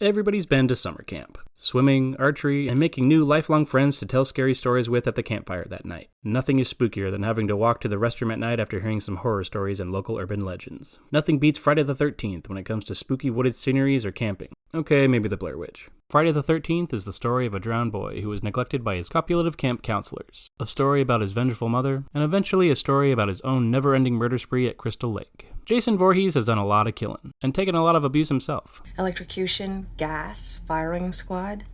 Everybody's been to summer camp. Swimming, archery, and making new lifelong friends to tell scary stories with at the campfire that night. Nothing is spookier than having to walk to the restroom at night after hearing some horror stories and local urban legends. Nothing beats Friday the 13th when it comes to spooky wooded sceneries or camping. Okay, maybe the Blair Witch. Friday the 13th is the story of a drowned boy who was neglected by his copulative camp counselors. A story about his vengeful mother, and eventually a story about his own never-ending murder spree at Crystal Lake. Jason Voorhees has done a lot of killing, and taken a lot of abuse himself. Electrocution, gas, firing squad.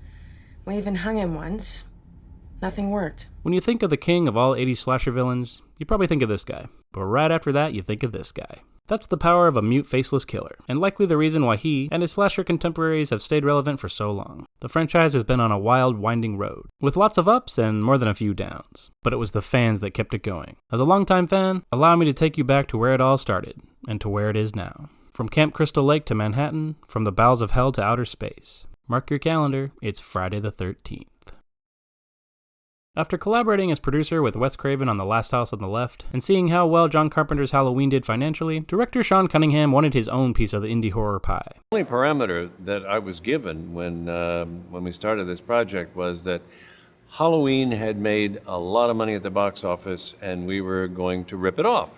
We even hung him once. Nothing worked. When you think of the king of all 80s slasher villains, you probably think of this guy. But right after that, you think of this guy. That's the power of a mute, faceless killer, and likely the reason why he and his slasher contemporaries have stayed relevant for so long. The franchise has been on a wild, winding road, with lots of ups and more than a few downs. But it was the fans that kept it going. As a longtime fan, allow me to take you back to where it all started, and to where it is now. From Camp Crystal Lake to Manhattan, from the bowels of hell to outer space. Mark your calendar, it's Friday the 13th. After collaborating as producer with Wes Craven on The Last House on the Left, and seeing how well John Carpenter's Halloween did financially, director Sean Cunningham wanted his own piece of the indie horror pie. The only parameter that I was given when we started this project was that Halloween had made a lot of money at the box office and we were going to rip it off.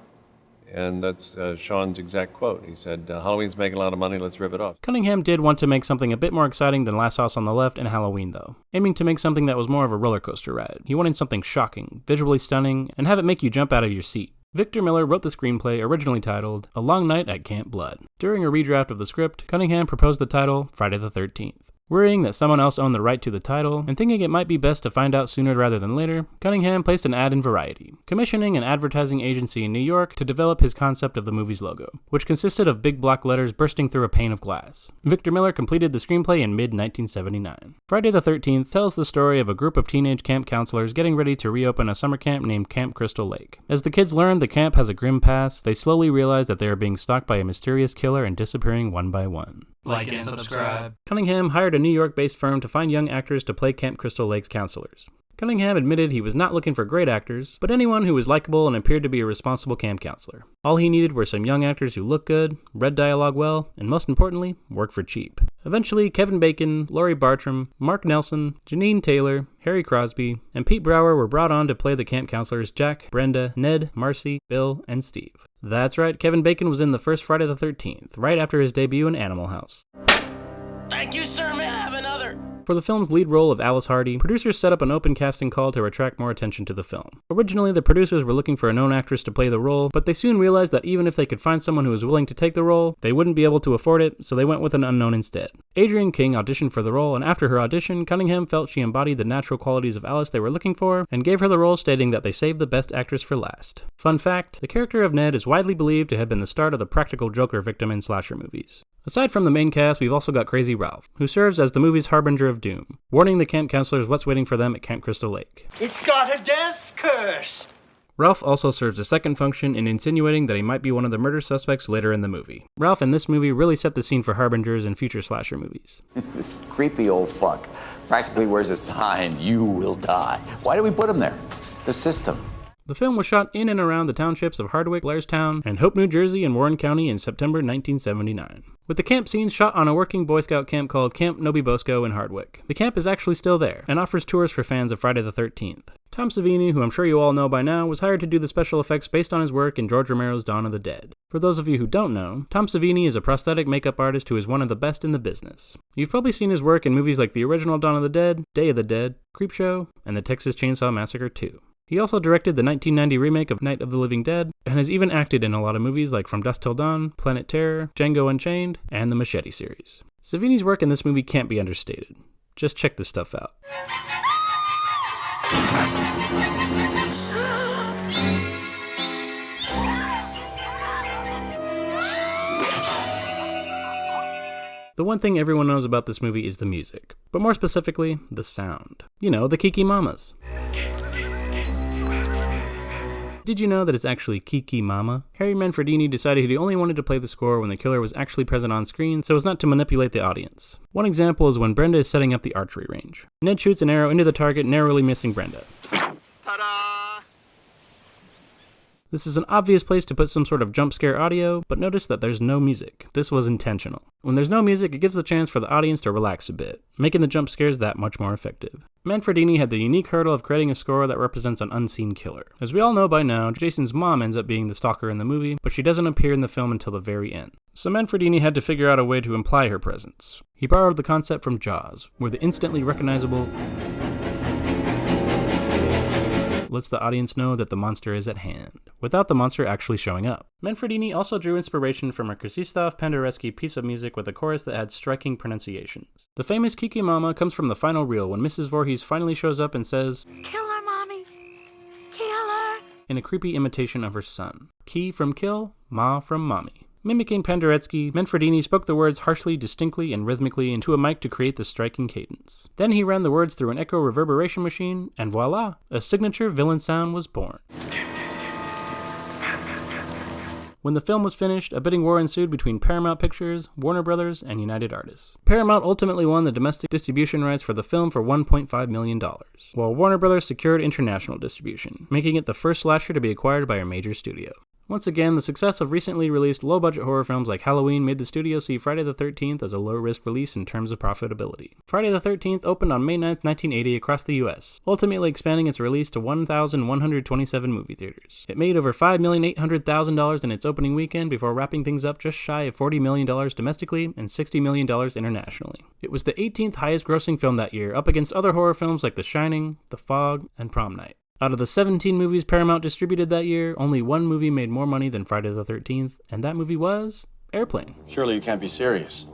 And that's Sean's exact quote. He said, Halloween's making a lot of money, let's rip it off. Cunningham did want to make something a bit more exciting than Last House on the Left and Halloween, though. Aiming to make something that was more of a roller coaster ride. He wanted something shocking, visually stunning, and have it make you jump out of your seat. Victor Miller wrote the screenplay, originally titled A Long Night at Camp Blood. During a redraft of the script, Cunningham proposed the title Friday the 13th. Worrying that someone else owned the right to the title, and thinking it might be best to find out sooner rather than later, Cunningham placed an ad in Variety, commissioning an advertising agency in New York to develop his concept of the movie's logo, which consisted of big block letters bursting through a pane of glass. Victor Miller completed the screenplay in mid-1979. Friday the 13th tells the story of a group of teenage camp counselors getting ready to reopen a summer camp named Camp Crystal Lake. As the kids learn the camp has a grim past, they slowly realize that they are being stalked by a mysterious killer and disappearing one by one. Like and subscribe. Cunningham hired a New York-based firm to find young actors to play Camp Crystal Lake's counselors. Cunningham admitted he was not looking for great actors, but anyone who was likable and appeared to be a responsible camp counselor. All he needed were some young actors who looked good, read dialogue well, and most importantly, worked for cheap. Eventually, Kevin Bacon, Laurie Bartram, Mark Nelson, Janine Taylor, Harry Crosby, and Pete Brower were brought on to play the camp counselors Jack, Brenda, Ned, Marcy, Bill, and Steve. That's right, Kevin Bacon was in the first Friday the 13th, right after his debut in Animal House. Thank you, sir. May I have another? For the film's lead role of Alice Hardy, producers set up an open casting call to attract more attention to the film. Originally, the producers were looking for a known actress to play the role, but they soon realized that even if they could find someone who was willing to take the role, they wouldn't be able to afford it, so they went with an unknown instead. Adrienne King auditioned for the role, and after her audition, Cunningham felt she embodied the natural qualities of Alice they were looking for, and gave her the role, stating that they saved the best actress for last. Fun fact, the character of Ned is widely believed to have been the start of the practical Joker victim in slasher movies. Aside from the main cast, we've also got Crazy Ralph, who serves as the movie's harbinger of doom, warning the camp counselors what's waiting for them at Camp Crystal Lake. It's got a death curse! Ralph also serves a second function in insinuating that he might be one of the murder suspects later in the movie. Ralph in this movie really set the scene for harbingers in future slasher movies. This creepy old fuck practically wears a sign, "You will die." Why do we put him there? The system. The film was shot in and around the townships of Hardwick, Blairstown, and Hope, New Jersey, and Warren County in September 1979. With the camp scenes shot on a working Boy Scout camp called Camp Nobi Bosco in Hardwick. The camp is actually still there, and offers tours for fans of Friday the 13th. Tom Savini, who I'm sure you all know by now, was hired to do the special effects based on his work in George Romero's Dawn of the Dead. For those of you who don't know, Tom Savini is a prosthetic makeup artist who is one of the best in the business. You've probably seen his work in movies like the original Dawn of the Dead, Day of the Dead, Creepshow, and the Texas Chainsaw Massacre 2. He also directed the 1990 remake of Night of the Living Dead, and has even acted in a lot of movies like From Dusk Till Dawn, Planet Terror, Django Unchained, and the Machete series. Savini's work in this movie can't be understated. Just check this stuff out. The one thing everyone knows about this movie is the music, but more specifically, the sound. You know, the Kiki Mamas. Did you know that it's actually Kiki Mama? Harry Manfredini decided he only wanted to play the score when the killer was actually present on screen so as not to manipulate the audience. One example is when Brenda is setting up the archery range. Ned shoots an arrow into the target, narrowly missing Brenda. Ta-da! This is an obvious place to put some sort of jump scare audio, but notice that there's no music. This was intentional. When there's no music, it gives the chance for the audience to relax a bit, making the jump scares that much more effective. Manfredini had the unique hurdle of creating a score that represents an unseen killer. As we all know by now, Jason's mom ends up being the stalker in the movie, but she doesn't appear in the film until the very end. So Manfredini had to figure out a way to imply her presence. He borrowed the concept from Jaws, where the instantly recognizable lets the audience know that the monster is at hand, without the monster actually showing up. Manfredini also drew inspiration from a Krzysztof Penderecki piece of music with a chorus that had striking pronunciations. The famous Kiki Mama comes from the final reel when Mrs. Voorhees finally shows up and says, "Kill her, Mommy! Kill her!" in a creepy imitation of her son. Ki from kill, Ma from mommy. Mimicking Penderecki, Manfredini spoke the words harshly, distinctly, and rhythmically into a mic to create the striking cadence. Then he ran the words through an echo reverberation machine, and voila, a signature villain sound was born. When the film was finished, a bidding war ensued between Paramount Pictures, Warner Brothers, and United Artists. Paramount ultimately won the domestic distribution rights for the film for $1.5 million, while Warner Brothers secured international distribution, making it the first slasher to be acquired by a major studio. Once again, the success of recently released low-budget horror films like Halloween made the studio see Friday the 13th as a low-risk release in terms of profitability. Friday the 13th opened on May 9, 1980 across the US, ultimately expanding its release to 1,127 movie theaters. It made over $5,800,000 in its opening weekend before wrapping things up just shy of $40 million domestically and $60 million internationally. It was the 18th highest grossing film that year, up against other horror films like The Shining, The Fog, and Prom Night. Out of the 17 movies Paramount distributed that year, only one movie made more money than Friday the 13th, and that movie was Airplane. Surely you can't be serious.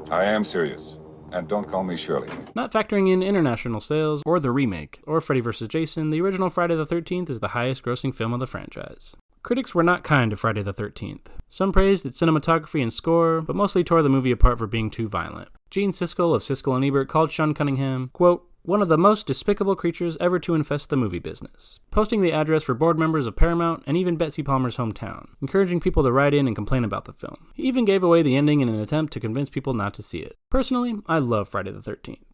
I am serious. And don't call me Shirley. Not factoring in international sales, or the remake, or Freddy vs. Jason, the original Friday the 13th is the highest grossing film of the franchise. Critics were not kind to Friday the 13th. Some praised its cinematography and score, but mostly tore the movie apart for being too violent. Gene Siskel of Siskel and Ebert called Sean Cunningham, quote, "one of the most despicable creatures ever to infest the movie business," posting the address for board members of Paramount and even Betsy Palmer's hometown, encouraging people to write in and complain about the film. He even gave away the ending in an attempt to convince people not to see it. Personally, I love Friday the 13th.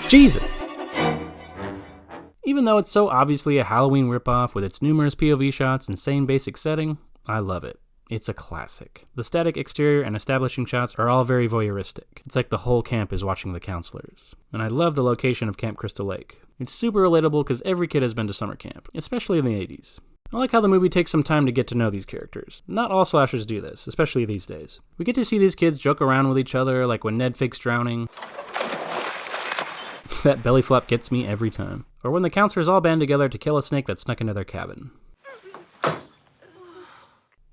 Jesus! Even though it's so obviously a Halloween ripoff with its numerous POV shots and same basic setting, I love it. It's a classic. The static exterior and establishing shots are all very voyeuristic. It's like the whole camp is watching the counselors. And I love the location of Camp Crystal Lake. It's super relatable because every kid has been to summer camp, especially in the 80s. I like how the movie takes some time to get to know these characters. Not all slashers do this, especially these days. We get to see these kids joke around with each other, like when Ned fakes drowning. That belly flop gets me every time. Or when the counselors all band together to kill a snake that snuck into their cabin.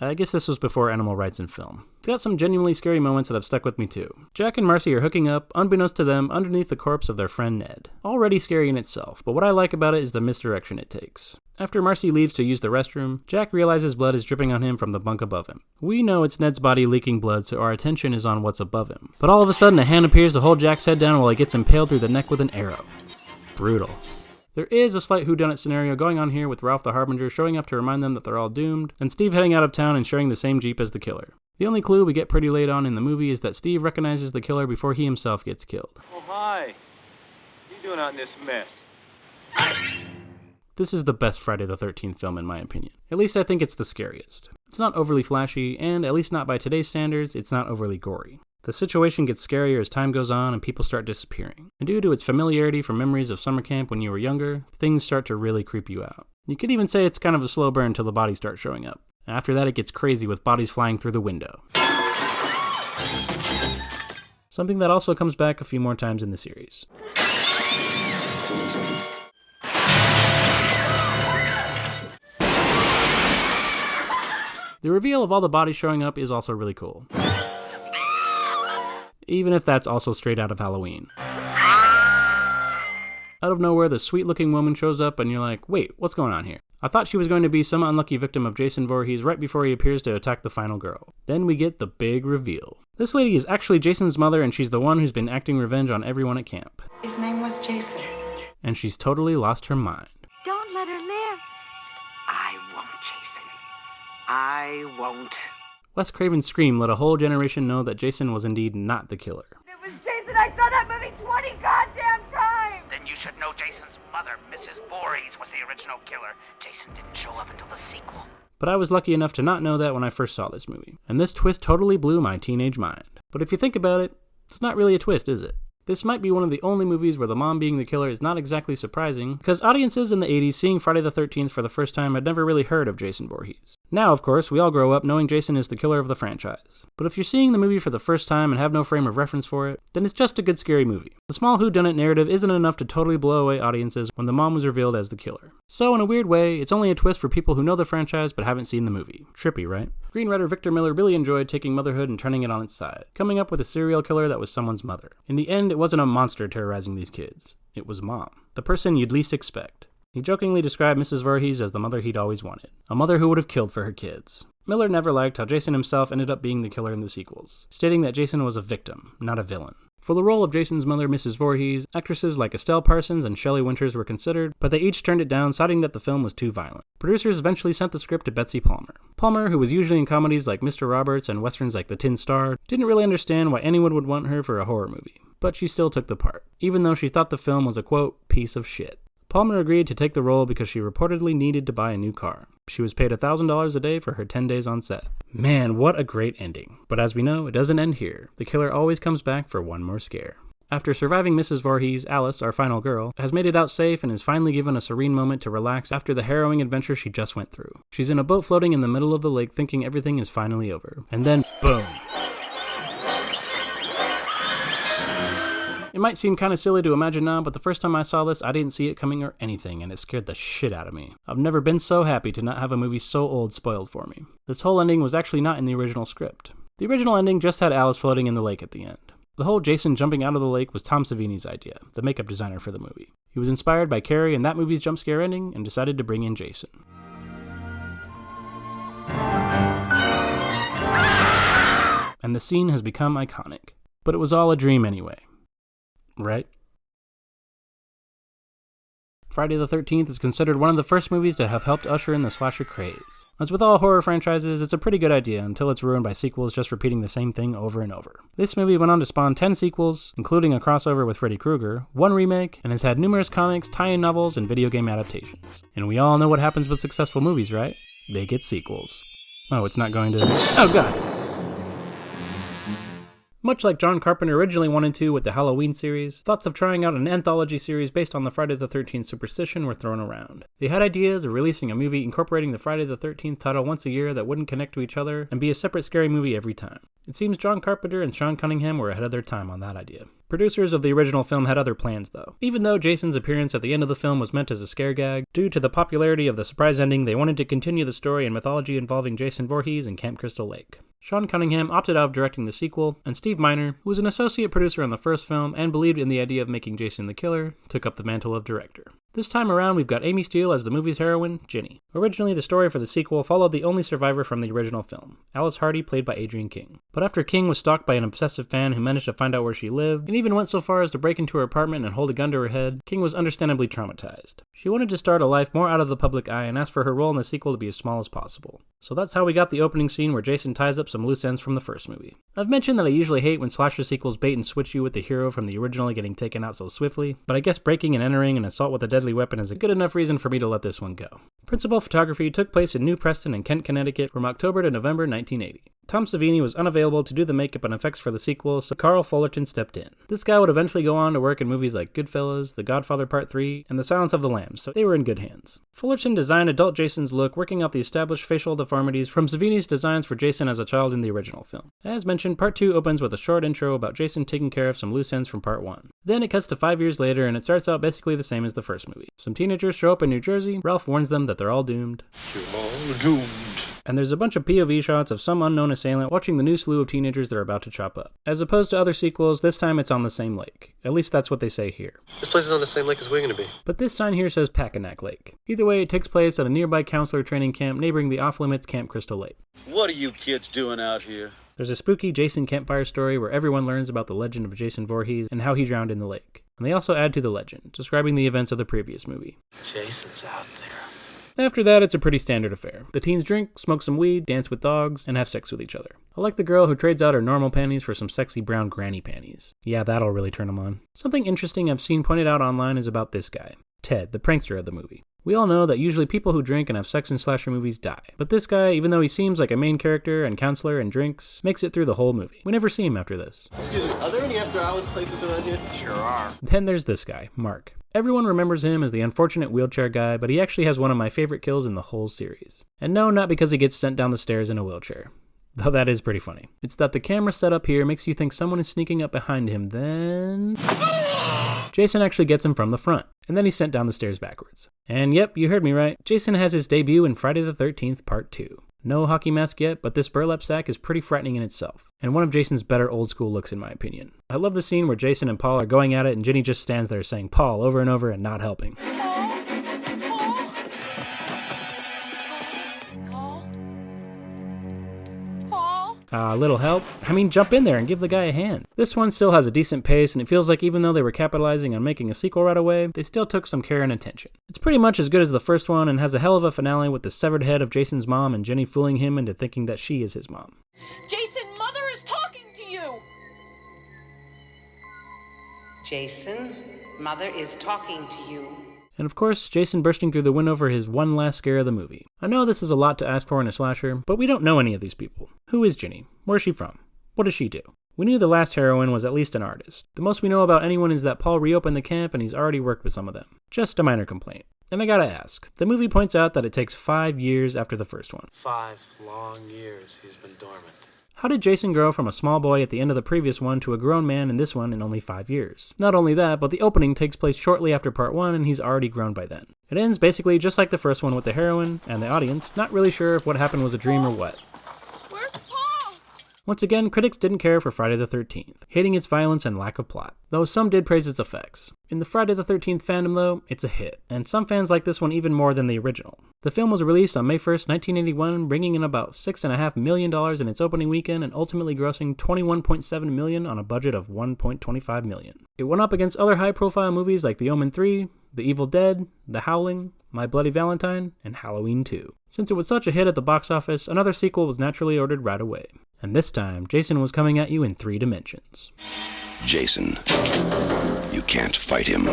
I guess this was before animal rights in film. It's got some genuinely scary moments that have stuck with me too. Jack and Marcy are hooking up, unbeknownst to them, underneath the corpse of their friend Ned. Already scary in itself, but what I like about it is the misdirection it takes. After Marcy leaves to use the restroom, Jack realizes blood is dripping on him from the bunk above him. We know it's Ned's body leaking blood, so our attention is on what's above him. But all of a sudden, a hand appears to hold Jack's head down while he gets impaled through the neck with an arrow. Brutal. There is a slight whodunit scenario going on here with Ralph the Harbinger showing up to remind them that they're all doomed, and Steve heading out of town and sharing the same Jeep as the killer. The only clue we get pretty late on in the movie is that Steve recognizes the killer before he himself gets killed. Oh, hi. What are you doing out in this mess? This is the best Friday the 13th film in my opinion. At least I think it's the scariest. It's not overly flashy, and at least not by today's standards, it's not overly gory. The situation gets scarier as time goes on and people start disappearing. And due to its familiarity from memories of summer camp when you were younger, things start to really creep you out. You could even say it's kind of a slow burn until the bodies start showing up. After that it gets crazy with bodies flying through the window. Something that also comes back a few more times in the series. The reveal of all the bodies showing up is also really cool. Even if that's also straight out of Halloween. Out of nowhere, the sweet-looking woman shows up and you're like, wait, what's going on here? I thought she was going to be some unlucky victim of Jason Voorhees right before he appears to attack the final girl. Then we get the big reveal. This lady is actually Jason's mother and she's the one who's been acting revenge on everyone at camp. His name was Jason. And she's totally lost her mind. Don't let her live. I won't, Jason. I won't. Wes Craven's scream let a whole generation know that Jason was indeed not the killer. It was Jason. I saw that movie 20 goddamn times. Then you should know Jason's mother, Mrs. Voorhees, was the original killer. Jason didn't show up until the sequel. But I was lucky enough to not know that when I first saw this movie, and this twist totally blew my teenage mind. But if you think about it, it's not really a twist, is it? This might be one of the only movies where the mom being the killer is not exactly surprising, because audiences in the 80s seeing Friday the 13th for the first time had never really heard of Jason Voorhees. Now, of course, we all grow up knowing Jason is the killer of the franchise. But if you're seeing the movie for the first time and have no frame of reference for it, then it's just a good scary movie. The small whodunit narrative isn't enough to totally blow away audiences when the mom was revealed as the killer. So in a weird way, it's only a twist for people who know the franchise but haven't seen the movie. Trippy, right? Screenwriter Victor Miller really enjoyed taking motherhood and turning it on its side, coming up with a serial killer that was someone's mother. In the end, it wasn't a monster terrorizing these kids. It was Mom, the person you'd least expect. He jokingly described Mrs. Voorhees as the mother he'd always wanted, a mother who would have killed for her kids. Miller never liked how Jason himself ended up being the killer in the sequels, stating that Jason was a victim, not a villain. For the role of Jason's mother, Mrs. Voorhees, actresses like Estelle Parsons and Shelley Winters were considered, but they each turned it down, citing that the film was too violent. Producers eventually sent the script to Betsy Palmer. Palmer, who was usually in comedies like Mr. Roberts and westerns like The Tin Star, didn't really understand why anyone would want her for a horror movie, but she still took the part, even though she thought the film was a, quote, piece of shit. Palmer agreed to take the role because she reportedly needed to buy a new car. She was paid $1,000 a day for her 10 days on set. Man, what a great ending. But as we know, it doesn't end here. The killer always comes back for one more scare. After surviving Mrs. Voorhees, Alice, our final girl, has made it out safe and is finally given a serene moment to relax after the harrowing adventure she just went through. She's in a boat floating in the middle of the lake thinking everything is finally over. And then, boom! It might seem kinda silly to imagine now, but the first time I saw this, I didn't see it coming or anything, and it scared the shit out of me. I've never been so happy to not have a movie so old spoiled for me. This whole ending was actually not in the original script. The original ending just had Alice floating in the lake at the end. The whole Jason jumping out of the lake was Tom Savini's idea, the makeup designer for the movie. He was inspired by Carrie and that movie's jump scare ending, and decided to bring in Jason. And the scene has become iconic. But it was all a dream anyway. Right? Friday the 13th is considered one of the first movies to have helped usher in the slasher craze. As with all horror franchises, it's a pretty good idea until it's ruined by sequels just repeating the same thing over and over. This movie went on to spawn 10 sequels, including a crossover with Freddy Krueger, 1 remake, and has had numerous comics, tie-in novels, and video game adaptations. And we all know what happens with successful movies, right? They get sequels. Oh, it's not going to... Oh god! Much like John Carpenter originally wanted to with the Halloween series, thoughts of trying out an anthology series based on the Friday the 13th superstition were thrown around. They had ideas of releasing a movie incorporating the Friday the 13th title once a year that wouldn't connect to each other and be a separate scary movie every time. It seems John Carpenter and Sean Cunningham were ahead of their time on that idea. Producers of the original film had other plans though. Even though Jason's appearance at the end of the film was meant as a scare gag, due to the popularity of the surprise ending, they wanted to continue the story and mythology involving Jason Voorhees and Camp Crystal Lake. Sean Cunningham opted out of directing the sequel, and Steve Miner, who was an associate producer on the first film and believed in the idea of making Jason the killer, took up the mantle of director. This time around, we've got Amy Steele as the movie's heroine, Ginny. Originally, the story for the sequel followed the only survivor from the original film, Alice Hardy, played by Adrienne King. But after King was stalked by an obsessive fan who managed to find out where she lived, and even went so far as to break into her apartment and hold a gun to her head, King was understandably traumatized. She wanted to start a life more out of the public eye and asked for her role in the sequel to be as small as possible. So that's how we got the opening scene where Jason ties up some loose ends from the first movie. I've mentioned that I usually hate when slasher sequels bait and switch you with the hero from the original getting taken out so swiftly, but I guess breaking and entering an assault with a deadly weapon is a good enough reason for me to let this one go. Principal photography took place in New Preston and Kent, Connecticut from October to November 1980. Tom Savini was unavailable to do the makeup and effects for the sequel, so Carl Fullerton stepped in. This guy would eventually go on to work in movies like Goodfellas, The Godfather Part 3, and The Silence of the Lambs, so they were in good hands. Fullerton designed adult Jason's look, working off the established facial deformities from Savini's designs for Jason as a child in the original film. As mentioned, Part 2 opens with a short intro about Jason taking care of some loose ends from Part 1. Then it cuts to 5 years later, and it starts out basically the same as the first movie. Some teenagers show up in New Jersey, Ralph warns them that they're all doomed. You're all doomed. And there's a bunch of POV shots of some unknown assailant watching the new slew of teenagers they're about to chop up. As opposed to other sequels, this time it's on the same lake. At least that's what they say here. This place is on the same lake as we're gonna be. But this sign here says Packanack Lake. Either way, it takes place at a nearby counselor training camp neighboring the off-limits Camp Crystal Lake. What are you kids doing out here? There's a spooky Jason campfire story where everyone learns about the legend of Jason Voorhees and how he drowned in the lake. And they also add to the legend, describing the events of the previous movie. Jason's out there. After that, it's a pretty standard affair. The teens drink, smoke some weed, dance with dogs, and have sex with each other. I like the girl who trades out her normal panties for some sexy brown granny panties. Yeah, that'll really turn them on. Something interesting I've seen pointed out online is about this guy, Ted, the prankster of the movie. We all know that usually people who drink and have sex in slasher movies die. But this guy, even though he seems like a main character and counselor and drinks, makes it through the whole movie. We never see him after this. Excuse me, are there any after-hours places around here? Sure are. Then there's this guy, Mark. Everyone remembers him as the unfortunate wheelchair guy, but he actually has one of my favorite kills in the whole series. And no, not because he gets sent down the stairs in a wheelchair. Though that is pretty funny. It's that the camera set up here makes you think someone is sneaking up behind him, then Jason actually gets him from the front, and then he's sent down the stairs backwards. And yep, you heard me right. Jason has his debut in Friday the 13th Part 2. No hockey mask yet, but this burlap sack is pretty frightening in itself, and one of Jason's better old school looks in my opinion. I love the scene where Jason and Paul are going at it and Jenny just stands there saying Paul over and over and not helping. Little help? I mean, jump in there and give the guy a hand. This one still has a decent pace, and it feels like even though they were capitalizing on making a sequel right away, they still took some care and attention. It's pretty much as good as the first one and has a hell of a finale with the severed head of Jason's mom and Jenny fooling him into thinking that she is his mom. Jason, Mother is talking to you! Jason, Mother is talking to you. And of course, Jason bursting through the window for his one last scare of the movie. I know this is a lot to ask for in a slasher, but we don't know any of these people. Who is Jenny? Where's she from? What does she do? We knew the last heroine was at least an artist. The most we know about anyone is that Paul reopened the camp and he's already worked with some of them. Just a minor complaint. And I gotta ask, the movie points out that it takes 5 years after the first one. 5 long years he's been dormant. How did Jason grow from a small boy at the end of the previous one to a grown man in this one in only 5 years? Not only that, but the opening takes place shortly after part 1 and he's already grown by then. It ends basically just like the first one with the heroine and the audience not really sure if what happened was a dream or what. Where's Paul? Once again, critics didn't care for Friday the 13th, hating its violence and lack of plot, though some did praise its effects. In the Friday the 13th fandom though, it's a hit, and some fans like this one even more than the original. The film was released on May 1st, 1981, bringing in about $6.5 million in its opening weekend and ultimately grossing $21.7 million on a budget of $1.25 million. It went up against other high-profile movies like The Omen 3, The Evil Dead, The Howling, My Bloody Valentine, and Halloween 2. Since it was such a hit at the box office, another sequel was naturally ordered right away. And this time, Jason was coming at you in 3 dimensions. Jason, you can't fight him.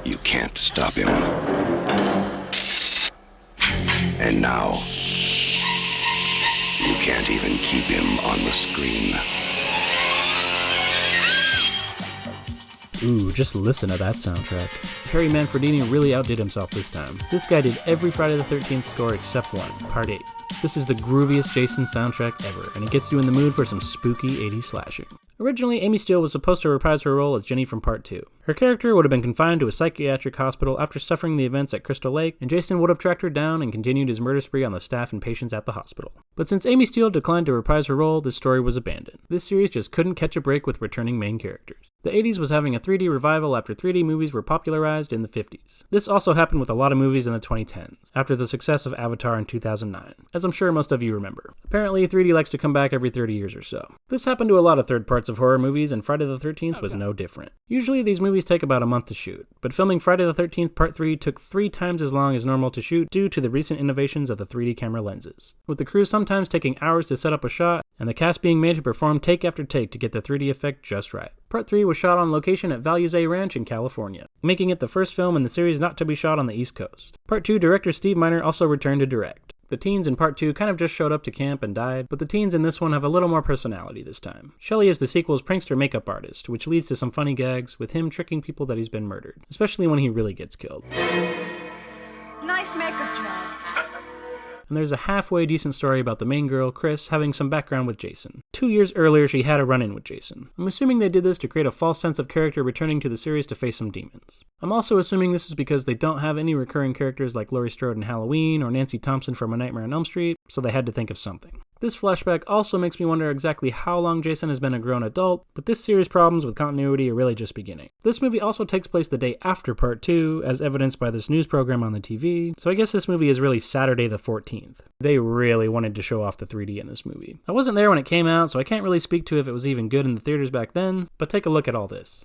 You can't stop him. And now, you can't even keep him on the screen. Ooh, just listen to that soundtrack. Harry Manfredini really outdid himself this time. This guy did every Friday the 13th score except one, Part 8. This is the grooviest Jason soundtrack ever, and it gets you in the mood for some spooky 80s slashing. Originally, Amy Steele was supposed to reprise her role as Jenny from Part 2. Her character would have been confined to a psychiatric hospital after suffering the events at Crystal Lake, and Jason would have tracked her down and continued his murder spree on the staff and patients at the hospital. But since Amy Steele declined to reprise her role, this story was abandoned. This series just couldn't catch a break with returning main characters. The 80s was having a 3D revival after 3D movies were popularized in the 50s. This also happened with a lot of movies in the 2010s, after the success of Avatar in 2009, as I'm sure most of you remember. Apparently, 3D likes to come back every 30 years or so. This happened to a lot of third parts of horror movies, and Friday the 13th was no different. Usually, these movies take about a month to shoot, but filming Friday the 13th Part 3 took 3 times as long as normal to shoot due to the recent innovations of the 3D camera lenses, with the crew sometimes taking hours to set up a shot, and the cast being made to perform take after take to get the 3D effect just right. Part 3 was shot on location at Values A Ranch in California, making it the first film in the series not to be shot on the East Coast. Part 2 director Steve Miner also returned to direct. The teens in Part 2 kind of just showed up to camp and died, but the teens in this one have a little more personality this time. Shelley is the sequel's prankster makeup artist, which leads to some funny gags, with him tricking people that he's been murdered, especially when he really gets killed. Nice makeup job. And there's a halfway decent story about the main girl, Chris, having some background with Jason. 2 years earlier, she had a run-in with Jason. I'm assuming they did this to create a false sense of character returning to the series to face some demons. I'm also assuming this is because they don't have any recurring characters like Laurie Strode in Halloween or Nancy Thompson from A Nightmare on Elm Street, so they had to think of something. This flashback also makes me wonder exactly how long Jason has been a grown adult, but this series' problems with continuity are really just beginning. This movie also takes place the day after Part 2, as evidenced by this news program on the TV, so I guess this movie is really Saturday the 14th. They really wanted to show off the 3D in this movie. I wasn't there when it came out, so I can't really speak to if it was even good in the theaters back then, but take a look at all this.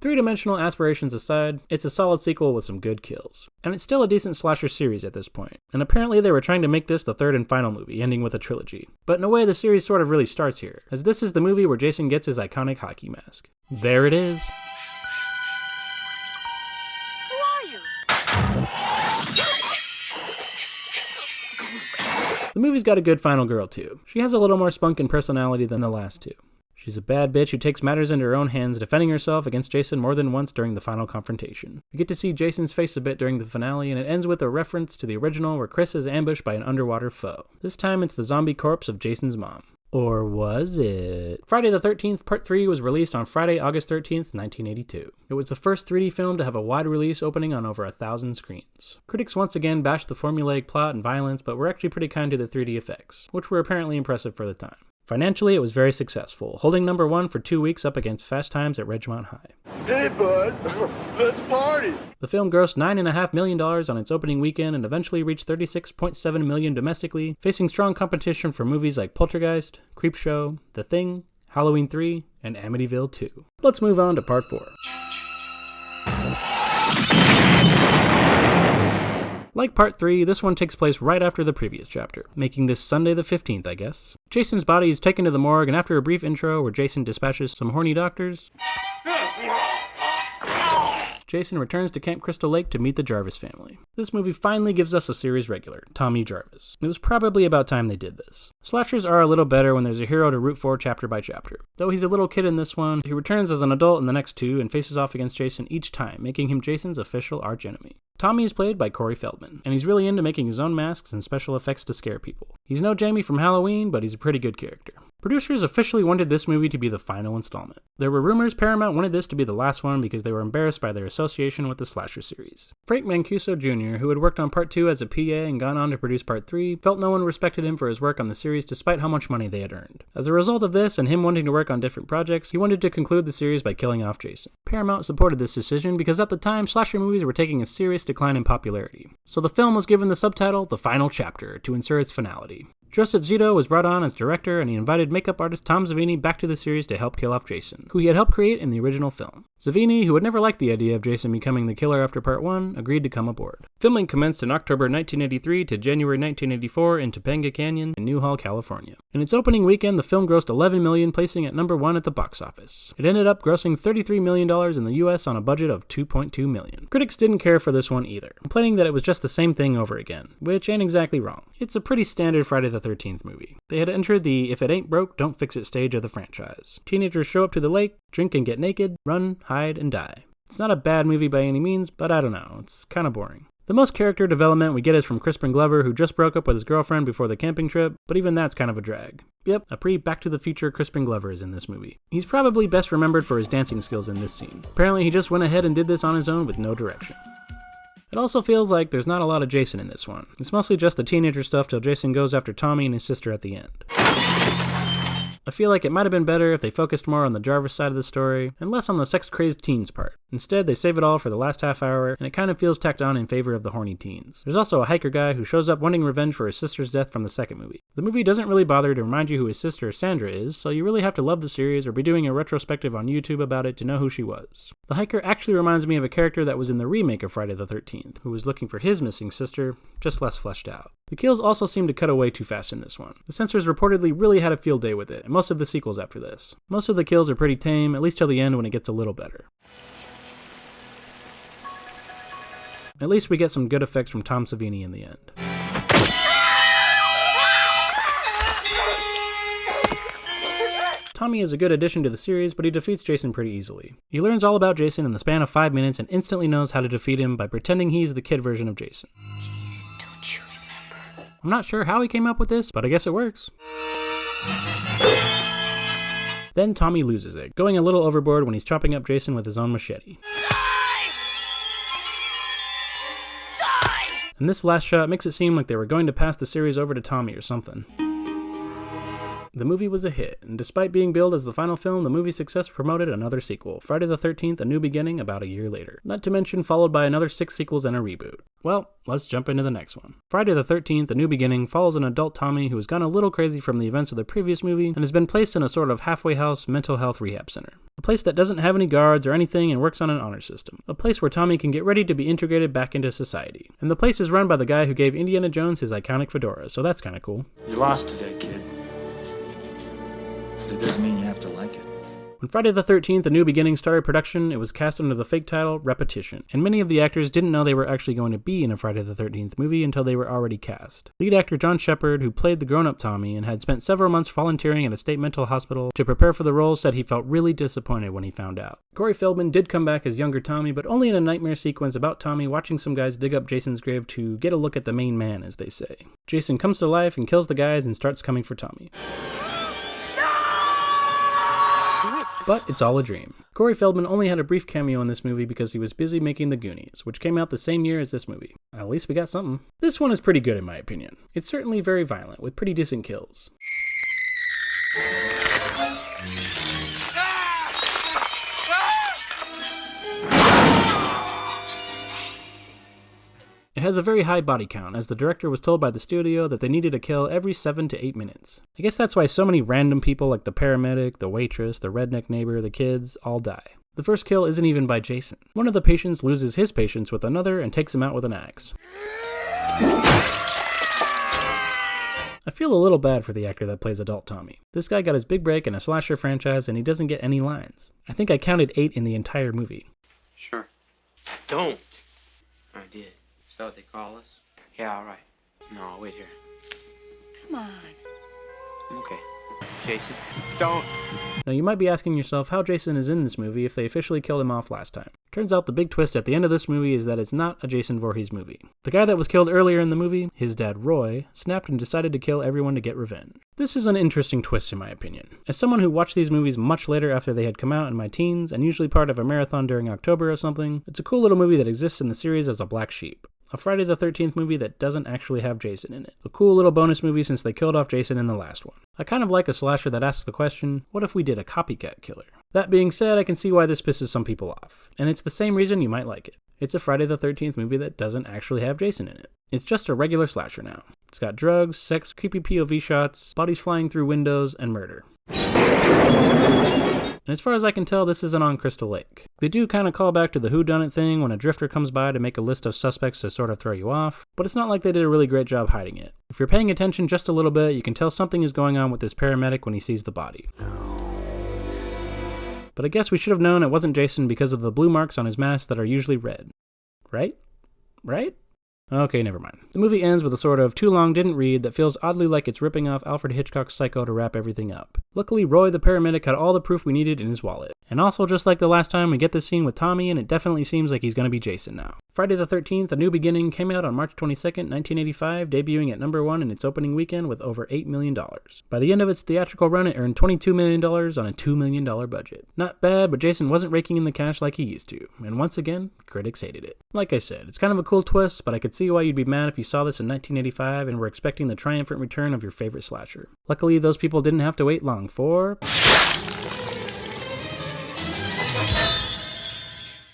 Three-dimensional aspirations aside, it's a solid sequel with some good kills. And it's still a decent slasher series at this point. And apparently they were trying to make this the third and final movie, ending with a trilogy. But in a way, the series sort of really starts here, as this is the movie where Jason gets his iconic hockey mask. There it is. Who are you? The movie's got a good final girl too. She has a little more spunk and personality than the last two. She's a bad bitch who takes matters into her own hands, defending herself against Jason more than once during the final confrontation. We get to see Jason's face a bit during the finale, and it ends with a reference to the original where Chris is ambushed by an underwater foe. This time it's the zombie corpse of Jason's mom. Or was it? Friday the 13th Part 3 was released on Friday, August 13th, 1982. It was the first 3D film to have a wide release opening on over 1,000 screens. Critics once again bashed the formulaic plot and violence, but were actually pretty kind to the 3D effects, which were apparently impressive for the time. Financially, it was very successful, holding number 1 for 2 weeks up against Fast Times at Ridgemont High. Hey, bud, let's party! The film grossed $9.5 million on its opening weekend and eventually reached $36.7 million domestically, facing strong competition from movies like Poltergeist, Creepshow, The Thing, Halloween 3, and Amityville 2. Let's move on to Part 4. Like Part 3, this one takes place right after the previous chapter, making this Sunday the 15th, I guess. Jason's body is taken to the morgue, and after a brief intro where Jason dispatches some horny doctors, Jason returns to Camp Crystal Lake to meet the Jarvis family. This movie finally gives us a series regular, Tommy Jarvis. It was probably about time they did this. Slashers are a little better when there's a hero to root for chapter by chapter. Though he's a little kid in this one, he returns as an adult in the next two and faces off against Jason each time, making him Jason's official archenemy. Tommy is played by Corey Feldman, and he's really into making his own masks and special effects to scare people. He's no Jamie from Halloween, but he's a pretty good character. Producers officially wanted this movie to be the final installment. There were rumors Paramount wanted this to be the last one because they were embarrassed by their association with the slasher series. Frank Mancuso Jr., who had worked on Part 2 as a PA and gone on to produce Part 3, felt no one respected him for his work on the series despite how much money they had earned. As a result of this, and him wanting to work on different projects, he wanted to conclude the series by killing off Jason. Paramount supported this decision because at the time, slasher movies were taking a serious decline in popularity. So the film was given the subtitle, The Final Chapter, to ensure its finality. Joseph Zito was brought on as director, and he invited makeup artist Tom Savini back to the series to help kill off Jason, who he had helped create in the original film. Savini, who had never liked the idea of Jason becoming the killer after Part 1, agreed to come aboard. Filming commenced in October 1983 to January 1984 in Topanga Canyon in Newhall, California. In its opening weekend, the film grossed $11 million, placing it number 1 at the box office. It ended up grossing $33 million in the US on a budget of $2.2 million. Critics didn't care for this one either, complaining that it was just the same thing over again, which ain't exactly wrong. It's a pretty standard Friday the 13th movie. They had entered the if it ain't broke, don't fix it stage of the franchise. Teenagers show up to the lake, drink and get naked, run, hide, and die. It's not a bad movie by any means, but I don't know, it's kinda boring. The most character development we get is from Crispin Glover, who just broke up with his girlfriend before the camping trip, but even that's kind of a drag. Yep, a pre-Back to the Future Crispin Glover is in this movie. He's probably best remembered for his dancing skills in this scene. Apparently he just went ahead and did this on his own with no direction. It also feels like there's not a lot of Jason in this one. It's mostly just the teenager stuff till Jason goes after Tommy and his sister at the end. I feel like it might have been better if they focused more on the Jarvis side of the story, and less on the sex-crazed teens part. Instead, they save it all for the last half hour, and it kind of feels tacked on in favor of the horny teens. There's also a hiker guy who shows up wanting revenge for his sister's death from the second movie. The movie doesn't really bother to remind you who his sister Sandra is, so you really have to love the series or be doing a retrospective on YouTube about it to know who she was. The hiker actually reminds me of a character that was in the remake of Friday the 13th, who was looking for his missing sister, just less fleshed out. The kills also seem to cut away too fast in this one. The censors reportedly really had a field day with it, and most of the sequels after this. Most of the kills are pretty tame, at least till the end when it gets a little better. At least we get some good effects from Tom Savini in the end. Tommy is a good addition to the series, but he defeats Jason pretty easily. He learns all about Jason in the span of 5 minutes and instantly knows how to defeat him by pretending he's the kid version of Jason. Jason, don't you remember? I'm not sure how he came up with this, but I guess it works. Then Tommy loses it, going a little overboard when he's chopping up Jason with his own machete. And this last shot makes it seem like they were going to pass the series over to Tommy or something. The movie was a hit, and despite being billed as the final film, the movie's success promoted another sequel, Friday the 13th, A New Beginning, about a year later. Not to mention followed by another 6 sequels and a reboot. Well, let's jump into the next one. Friday the 13th, A New Beginning follows an adult Tommy who has gone a little crazy from the events of the previous movie and has been placed in a sort of halfway house mental health rehab center. A place that doesn't have any guards or anything and works on an honor system. A place where Tommy can get ready to be integrated back into society. And the place is run by the guy who gave Indiana Jones his iconic fedora, so that's kinda cool. You lost today, kid. But it doesn't mean you have to like it. When Friday the 13th, A New Beginning started production, it was cast under the fake title Repetition, and many of the actors didn't know they were actually going to be in a Friday the 13th movie until they were already cast. Lead actor John Shepard, who played the grown-up Tommy and had spent several months volunteering at a state mental hospital to prepare for the role, said he felt really disappointed when he found out. Corey Feldman did come back as younger Tommy, but only in a nightmare sequence about Tommy watching some guys dig up Jason's grave to get a look at the main man, as they say. Jason comes to life and kills the guys and starts coming for Tommy. But it's all a dream. Corey Feldman only had a brief cameo in this movie because he was busy making The Goonies, which came out the same year as this movie. At least we got something. This one is pretty good in my opinion. It's certainly very violent, with pretty decent kills. It has a very high body count, as the director was told by the studio that they needed to kill every 7 to 8 minutes. I guess that's why so many random people like the paramedic, the waitress, the redneck neighbor, the kids, all die. The first kill isn't even by Jason. One of the patients loses his patience with another and takes him out with an axe. I feel a little bad for the actor that plays adult Tommy. This guy got his big break in a slasher franchise and he doesn't get any lines. I think I counted 8 in the entire movie. Sure. Don't. I did. Is that what they call us? Yeah, all right. No, I'll wait here. Come on. I'm okay. Jason, don't. Now you might be asking yourself how Jason is in this movie if they officially killed him off last time. Turns out the big twist at the end of this movie is that it's not a Jason Voorhees movie. The guy that was killed earlier in the movie, his dad Roy, snapped and decided to kill everyone to get revenge. This is an interesting twist in my opinion. As someone who watched these movies much later after they had come out in my teens, and usually part of a marathon during October or something, it's a cool little movie that exists in the series as a black sheep. A Friday the 13th movie that doesn't actually have Jason in it. A cool little bonus movie since they killed off Jason in the last one. I kind of like a slasher that asks the question, what if we did a copycat killer? That being said, I can see why this pisses some people off. And it's the same reason you might like it. It's a Friday the 13th movie that doesn't actually have Jason in it. It's just a regular slasher now. It's got drugs, sex, creepy POV shots, bodies flying through windows, and murder. And as far as I can tell, this isn't on Crystal Lake. They do kind of call back to the whodunit thing when a drifter comes by to make a list of suspects to sort of throw you off, but it's not like they did a really great job hiding it. If you're paying attention just a little bit, you can tell something is going on with this paramedic when he sees the body. But I guess we should have known it wasn't Jason because of the blue marks on his mask that are usually red. Right? Right? Okay, never mind. The movie ends with a sort of too long didn't read that feels oddly like it's ripping off Alfred Hitchcock's Psycho to wrap everything up. Luckily, Roy the paramedic had all the proof we needed in his wallet. And also, just like the last time, we get this scene with Tommy and it definitely seems like he's gonna be Jason now. Friday the 13th, A New Beginning came out on March 22nd, 1985, debuting at number 1 in its opening weekend with over $8 million. By the end of its theatrical run, it earned $22 million on a $2 million budget. Not bad, but Jason wasn't raking in the cash like he used to. And once again, critics hated it. Like I said, it's kind of a cool twist, but I could see why you'd be mad if you saw this in 1985 and were expecting the triumphant return of your favorite slasher. Luckily, those people didn't have to wait long for...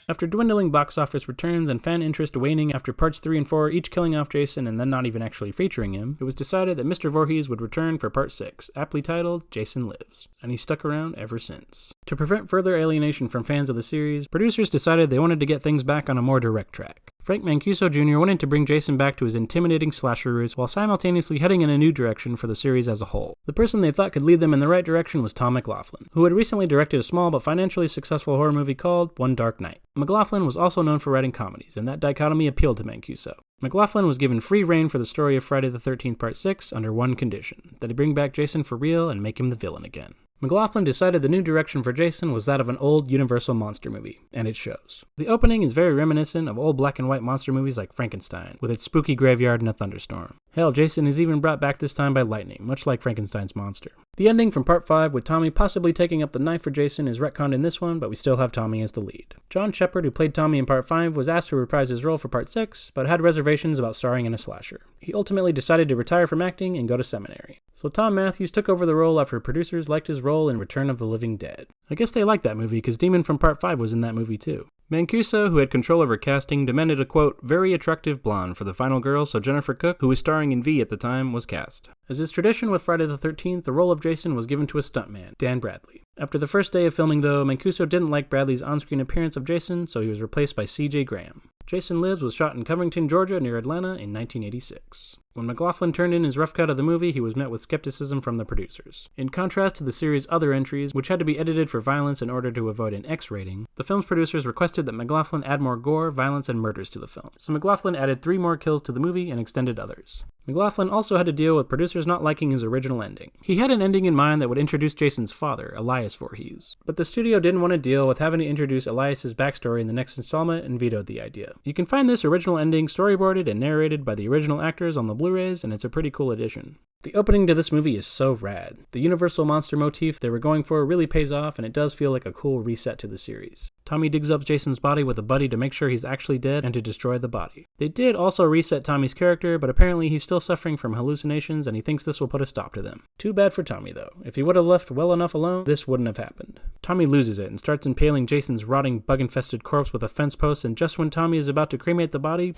After dwindling box office returns and fan interest waning after parts 3 and 4 each killing off Jason and then not even actually featuring him, it was decided that Mr. Voorhees would return for part 6, aptly titled Jason Lives, and he's stuck around ever since. To prevent further alienation from fans of the series, producers decided they wanted to get things back on a more direct track. Frank Mancuso Jr. wanted to bring Jason back to his intimidating slasher roots while simultaneously heading in a new direction for the series as a whole. The person they thought could lead them in the right direction was Tom McLoughlin, who had recently directed a small but financially successful horror movie called One Dark Night. McLoughlin was also known for writing comedies, and that dichotomy appealed to Mancuso. McLoughlin was given free rein for the story of Friday the 13th Part 6 under one condition, that he bring back Jason for real and make him the villain again. McLoughlin decided the new direction for Jason was that of an old Universal monster movie, and it shows. The opening is very reminiscent of old black and white monster movies like Frankenstein, with its spooky graveyard and a thunderstorm. Hell, Jason is even brought back this time by lightning, much like Frankenstein's monster. The ending from Part 5, with Tommy possibly taking up the knife for Jason, is retconned in this one, but we still have Tommy as the lead. John Shepard, who played Tommy in Part 5, was asked to reprise his role for Part 6, but had reservations about starring in a slasher. He ultimately decided to retire from acting and go to seminary. So Tom Matthews took over the role after producers liked his role in Return of the Living Dead. I guess they liked that movie because Demon from Part 5 was in that movie too. Mancuso, who had control over casting, demanded a, quote, very attractive blonde for the final girl, so Jennifer Cook, who was starring in V at the time, was cast. As is tradition with Friday the 13th, the role of Jason was given to a stuntman, Dan Bradley. After the first day of filming, though, Mancuso didn't like Bradley's on-screen appearance of Jason, so he was replaced by C.J. Graham. Jason Lives was shot in Covington, Georgia, near Atlanta in 1986. When McLaughlin turned in his rough cut of the movie, he was met with skepticism from the producers. In contrast to the series' other entries, which had to be edited for violence in order to avoid an X rating, the film's producers requested that McLaughlin add more gore, violence, and murders to the film. So McLaughlin added 3 more kills to the movie and extended others. McLaughlin also had to deal with producers not liking his original ending. He had an ending in mind that would introduce Jason's father, Elias Voorhees, but the studio didn't want to deal with having to introduce Elias's backstory in the next installment and vetoed the idea. You can find this original ending storyboarded and narrated by the original actors on the Blu-rays, and it's a pretty cool addition. The opening to this movie is so rad. The Universal monster motif they were going for really pays off, and it does feel like a cool reset to the series. Tommy digs up Jason's body with a buddy to make sure he's actually dead and to destroy the body. They did also reset Tommy's character, but apparently he's still suffering from hallucinations and he thinks this will put a stop to them. Too bad for Tommy though. If he would have left well enough alone, this wouldn't have happened. Tommy loses it and starts impaling Jason's rotting, bug-infested corpse with a fence post, and just when Tommy is about to cremate the body,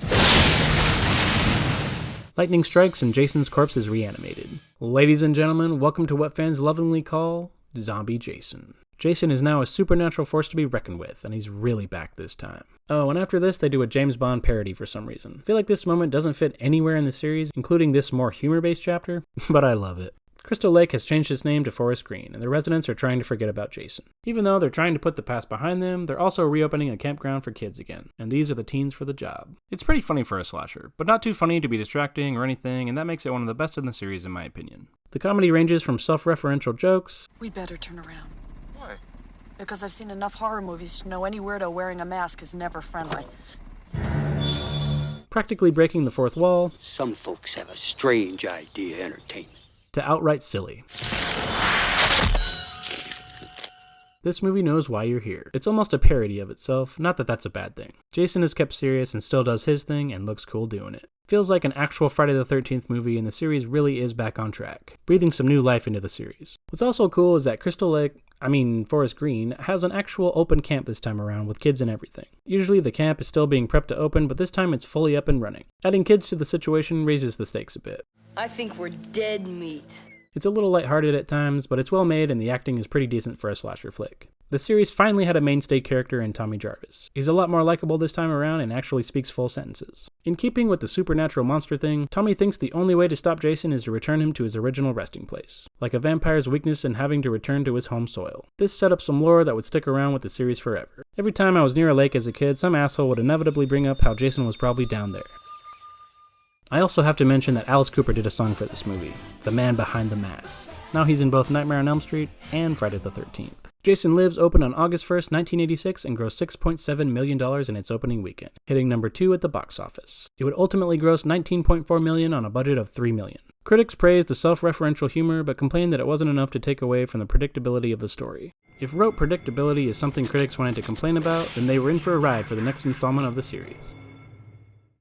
lightning strikes and Jason's corpse is reanimated. Ladies and gentlemen, welcome to what fans lovingly call Zombie Jason. Jason is now a supernatural force to be reckoned with, and he's really back this time. Oh, and after this, they do a James Bond parody for some reason. I feel like this moment doesn't fit anywhere in the series, including this more humor-based chapter, but I love it. Crystal Lake has changed its name to Forest Green, and the residents are trying to forget about Jason. Even though they're trying to put the past behind them, they're also reopening a campground for kids again, and these are the teens for the job. It's pretty funny for a slasher, but not too funny to be distracting or anything, and that makes it one of the best in the series in my opinion. The comedy ranges from self-referential jokes. We better turn around. Why? Because I've seen enough horror movies to know any weirdo wearing a mask is never friendly. Practically breaking the fourth wall. Some folks have a strange idea of entertainment. To outright silly. This movie knows why you're here. It's almost a parody of itself, not that that's a bad thing. Jason is kept serious and still does his thing and looks cool doing it. Feels like an actual Friday the 13th movie, and the series really is back on track, breathing some new life into the series. What's also cool is that Forest Green, has an actual open camp this time around with kids and everything. Usually the camp is still being prepped to open, but this time it's fully up and running. Adding kids to the situation raises the stakes a bit. I think we're dead meat. It's a little lighthearted at times, but it's well made and the acting is pretty decent for a slasher flick. The series finally had a mainstay character in Tommy Jarvis. He's a lot more likable this time around and actually speaks full sentences. In keeping with the supernatural monster thing, Tommy thinks the only way to stop Jason is to return him to his original resting place, like a vampire's weakness in having to return to his home soil. This set up some lore that would stick around with the series forever. Every time I was near a lake as a kid, some asshole would inevitably bring up how Jason was probably down there. I also have to mention that Alice Cooper did a song for this movie, The Man Behind the Mask. Now he's in both Nightmare on Elm Street and Friday the 13th. Jason Lives opened on August 1st, 1986 and grossed $6.7 million in its opening weekend, hitting number 2 at the box office. It would ultimately gross $19.4 million on a budget of $3 million. Critics praised the self-referential humor, but complained that it wasn't enough to take away from the predictability of the story. If rote predictability is something critics wanted to complain about, then they were in for a ride for the next installment of the series.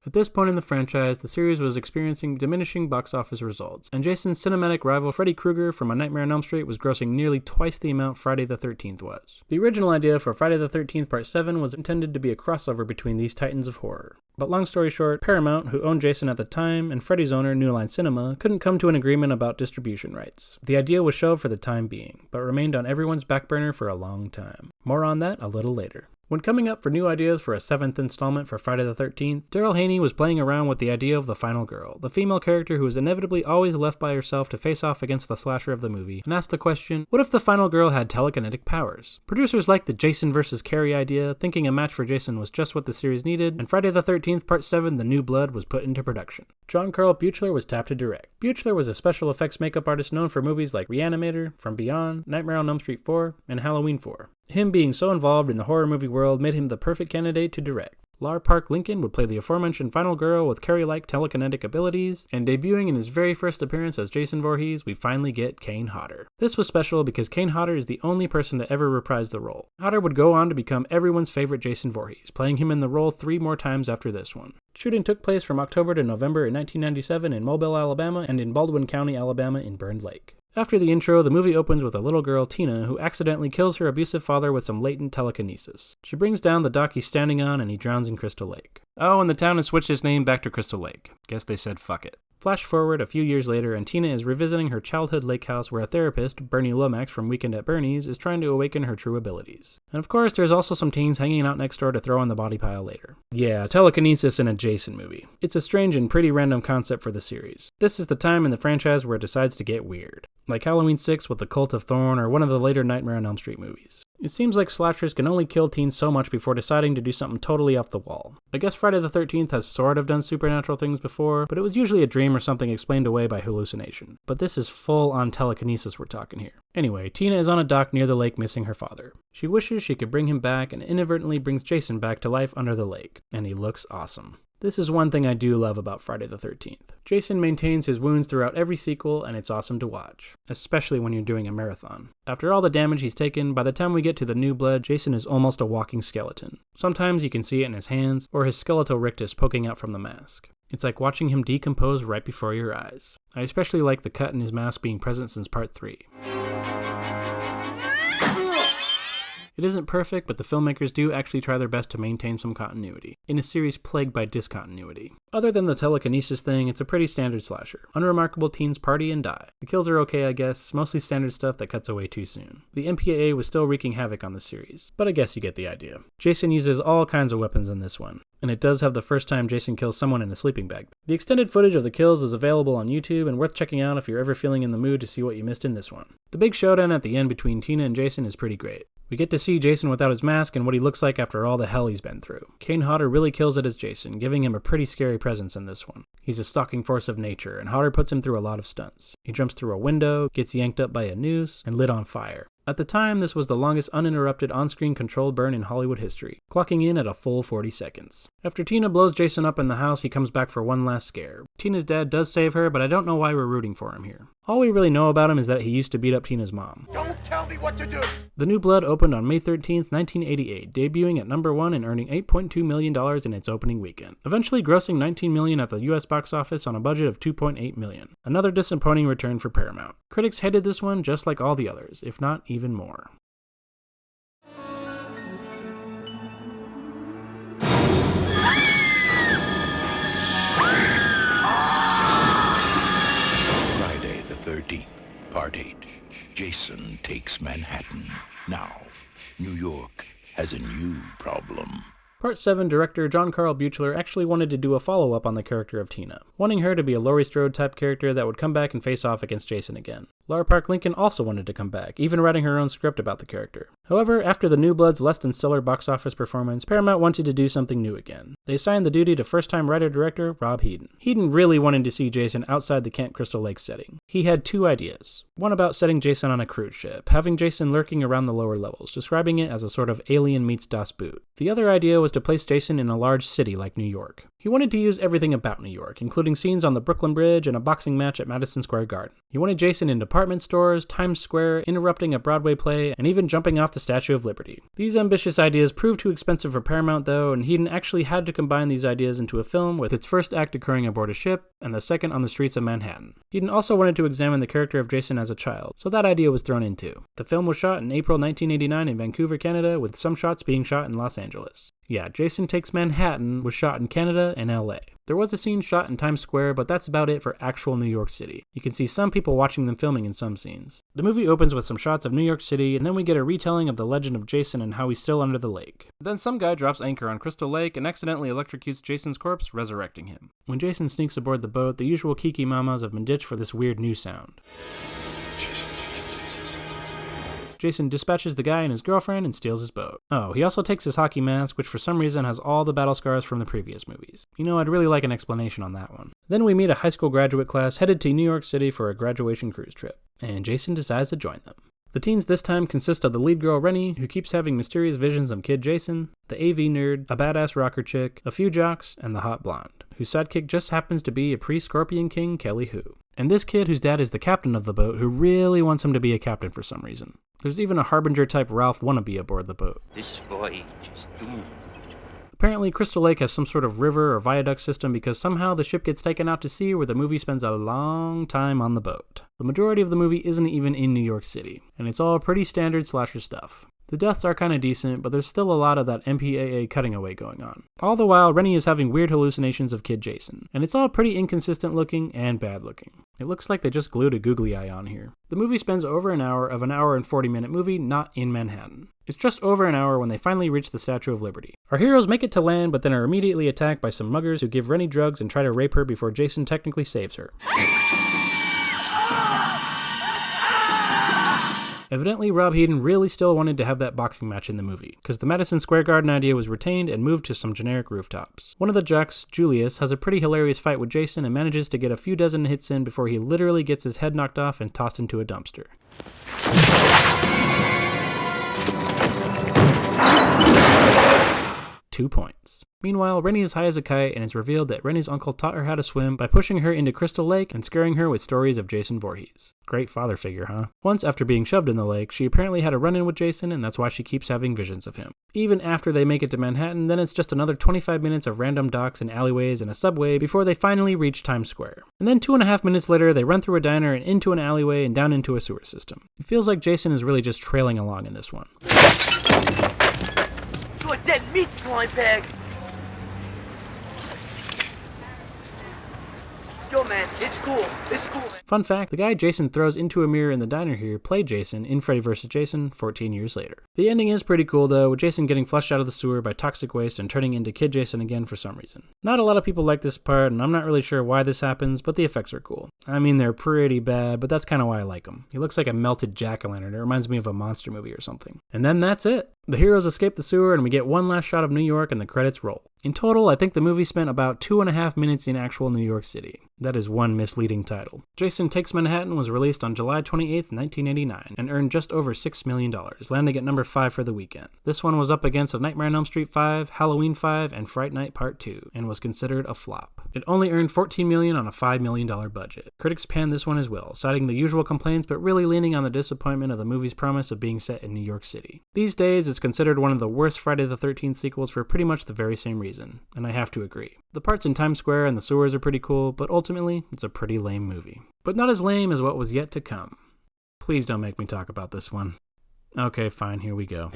At this point in the franchise, the series was experiencing diminishing box office results, and Jason's cinematic rival Freddy Krueger from A Nightmare on Elm Street was grossing nearly twice the amount Friday the 13th was. The original idea for Friday the 13th Part 7 was intended to be a crossover between these titans of horror. But long story short, Paramount, who owned Jason at the time, and Freddy's owner, New Line Cinema, couldn't come to an agreement about distribution rights. The idea was shelved for the time being, but remained on everyone's back burner for a long time. More on that a little later. When coming up for new ideas for a 7th installment for Friday the 13th, Daryl Haney was playing around with the idea of the final girl, the female character who is inevitably always left by herself to face off against the slasher of the movie, and asked the question, what if the final girl had telekinetic powers? Producers liked the Jason vs. Carrie idea, thinking a match for Jason was just what the series needed, and Friday the 13th Part 7 The New Blood was put into production. John Carl Buechler was tapped to direct. Buechler was a special effects makeup artist known for movies like Reanimator, From Beyond, Nightmare on Elm Street 4, and Halloween 4. Him being so involved in the horror movie world made him the perfect candidate to direct. Lar Park Lincoln would play the aforementioned final girl with Carrie-like telekinetic abilities, and debuting in his very first appearance as Jason Voorhees, we finally get Kane Hodder. This was special because Kane Hodder is the only person to ever reprise the role. Hodder would go on to become everyone's favorite Jason Voorhees, playing him in the role 3 more times after this one. Shooting took place from October to November in 1997 in Mobile, Alabama, and in Baldwin County, Alabama in Burned Lake. After the intro, the movie opens with a little girl, Tina, who accidentally kills her abusive father with some latent telekinesis. She brings down the dock he's standing on and he drowns in Crystal Lake. Oh, and the town has switched its name back to Crystal Lake. Guess they said fuck it. Flash forward a few years later, and Tina is revisiting her childhood lake house where a therapist, Bernie Lomax from Weekend at Bernie's, is trying to awaken her true abilities. And of course, there's also some teens hanging out next door to throw in the body pile later. Yeah, telekinesis in a Jason movie. It's a strange and pretty random concept for the series. This is the time in the franchise where it decides to get weird. Like Halloween 6 with the Cult of Thorn or one of the later Nightmare on Elm Street movies. It seems like slashers can only kill teens so much before deciding to do something totally off the wall. I guess Friday the 13th has sort of done supernatural things before, but it was usually a dream or something explained away by hallucination. But this is full-on telekinesis we're talking here. Anyway, Tina is on a dock near the lake missing her father. She wishes she could bring him back and inadvertently brings Jason back to life under the lake, and he looks awesome. This is one thing I do love about Friday the 13th. Jason maintains his wounds throughout every sequel, and it's awesome to watch, especially when you're doing a marathon. After all the damage he's taken, by the time we get to the New Blood, Jason is almost a walking skeleton. Sometimes you can see it in his hands, or his skeletal rictus poking out from the mask. It's like watching him decompose right before your eyes. I especially like the cut in his mask being present since part 3. It isn't perfect, but the filmmakers do actually try their best to maintain some continuity, in a series plagued by discontinuity. Other than the telekinesis thing, it's a pretty standard slasher. Unremarkable teens party and die. The kills are okay, I guess, mostly standard stuff that cuts away too soon. The MPAA was still wreaking havoc on the series, but I guess you get the idea. Jason uses all kinds of weapons in this one, and it does have the first time Jason kills someone in a sleeping bag. The extended footage of the kills is available on YouTube and worth checking out if you're ever feeling in the mood to see what you missed in this one. The big showdown at the end between Tina and Jason is pretty great. We get to see Jason without his mask and what he looks like after all the hell he's been through. Kane Hodder really kills it as Jason, giving him a pretty scary presence in this one. He's a stalking force of nature, and Hodder puts him through a lot of stunts. He jumps through a window, gets yanked up by a noose, and lit on fire. At the time, this was the longest uninterrupted on-screen controlled burn in Hollywood history, clocking in at a full 40 seconds. After Tina blows Jason up in the house, he comes back for one last scare. Tina's dad does save her, but I don't know why we're rooting for him here. All we really know about him is that he used to beat up Tina's mom. Don't tell me what to do! The New Blood opened on May 13th, 1988, debuting at number 1 and earning $8.2 million in its opening weekend, eventually grossing $19 million at the US box office on a budget of $2.8 million. Another disappointing return for Paramount. Critics hated this one just like all the others, if not even more. Friday the 13th, Part 8. Jason takes Manhattan. Now, New York has a new problem. Part 7 director John Carl Buechler actually wanted to do a follow-up on the character of Tina, wanting her to be a Laurie Strode type character that would come back and face off against Jason again. Laura Park Lincoln also wanted to come back, even writing her own script about the character. However, after the New Blood's less than stellar box office performance, Paramount wanted to do something new again. They assigned the duty to first-time writer-director Rob Hedden. Hedden really wanted to see Jason outside the Camp Crystal Lake setting. He had two ideas. One about setting Jason on a cruise ship, having Jason lurking around the lower levels, describing it as a sort of Alien meets Das Boot. The other idea was to place Jason in a large city like New York. He wanted to use everything about New York, including scenes on the Brooklyn Bridge and a boxing match at Madison Square Garden. He wanted Jason in department stores, Times Square, interrupting a Broadway play, and even jumping off the Statue of Liberty. These ambitious ideas proved too expensive for Paramount though, and Hedden actually had to combine these ideas into a film with its first act occurring aboard a ship, and the second on the streets of Manhattan. Hedden also wanted to examine the character of Jason as a child, so that idea was thrown in too. The film was shot in April 1989 in Vancouver, Canada, with some shots being shot in Los Angeles. Yeah, Jason Takes Manhattan was shot in Canada and LA. There was a scene shot in Times Square, but that's about it for actual New York City. You can see some people watching them filming in some scenes. The movie opens with some shots of New York City, and then we get a retelling of the legend of Jason and how he's still under the lake. Then some guy drops anchor on Crystal Lake and accidentally electrocutes Jason's corpse, resurrecting him. When Jason sneaks aboard the boat, the usual Kiki Mamas have been ditched for this weird new sound. Jason dispatches the guy and his girlfriend and steals his boat. Oh, he also takes his hockey mask, which for some reason has all the battle scars from the previous movies. You know, I'd really like an explanation on that one. Then we meet a high school graduate class headed to New York City for a graduation cruise trip, and Jason decides to join them. The teens this time consist of the lead girl Rennie, who keeps having mysterious visions of kid Jason, the AV nerd, a badass rocker chick, a few jocks, and the hot blonde, whose sidekick just happens to be a pre-Scorpion King Kelly Hu. And this kid whose dad is the captain of the boat who really wants him to be a captain for some reason. There's even a Harbinger-type Ralph wannabe aboard the boat. This voyage is doomed. Apparently, Crystal Lake has some sort of river or viaduct system because somehow the ship gets taken out to sea where the movie spends a long time on the boat. The majority of the movie isn't even in New York City, and it's all pretty standard slasher stuff. The deaths are kinda decent, but there's still a lot of that MPAA cutting away going on. All the while, Rennie is having weird hallucinations of Kid Jason, and it's all pretty inconsistent looking and bad looking. It looks like they just glued a googly eye on here. The movie spends over an hour of an hour and 40-minute movie not in Manhattan. It's just over an hour when they finally reach the Statue of Liberty. Our heroes make it to land, but then are immediately attacked by some muggers who give Rennie drugs and try to rape her before Jason technically saves her. Evidently, Rob Hedden really still wanted to have that boxing match in the movie, because the Madison Square Garden idea was retained and moved to some generic rooftops. One of the jocks, Julius, has a pretty hilarious fight with Jason and manages to get a few dozen hits in before he literally gets his head knocked off and tossed into a dumpster. 2 points. Meanwhile, Rennie is high as a kite, and it's revealed that Rennie's uncle taught her how to swim by pushing her into Crystal Lake and scaring her with stories of Jason Voorhees. Great father figure, huh? Once, after being shoved in the lake, she apparently had a run-in with Jason, and that's why she keeps having visions of him. Even after they make it to Manhattan, then it's just another 25 minutes of random docks and alleyways and a subway before they finally reach Times Square. And then 2.5 minutes later, they run through a diner and into an alleyway and down into a sewer system. It feels like Jason is really just trailing along in this one. You a dead meat slime bag! Yo, man, it's cool, man. Fun fact, the guy Jason throws into a mirror in the diner here played Jason in Freddy vs. Jason 14 years later. The ending is pretty cool though, with Jason getting flushed out of the sewer by toxic waste and turning into Kid Jason again for some reason. Not a lot of people like this part, and I'm not really sure why this happens, but the effects are cool. I mean, they're pretty bad, but that's kind of why I like them. He looks like a melted jack-o'-lantern. It reminds me of a monster movie or something. And then that's it. The heroes escape the sewer and we get one last shot of New York and the credits roll. In total, I think the movie spent about 2.5 minutes in actual New York City. That is one misleading title. Jason Takes Manhattan was released on July 28th, 1989, and earned just over $6 million, landing at number 5 for the weekend. This one was up against A Nightmare on Elm Street 5, Halloween 5, and Fright Night Part 2, and was considered a flop. It only earned $14 million on a $5 million budget. Critics panned this one as well, citing the usual complaints, but really leaning on the disappointment of the movie's promise of being set in New York City. These days, it's considered one of the worst Friday the 13th sequels for pretty much the very same reason, and I have to agree. The parts in Times Square and the sewers are pretty cool, but ultimately, it's a pretty lame movie. But not as lame as what was yet to come. Please don't make me talk about this one. Okay, fine, here we go.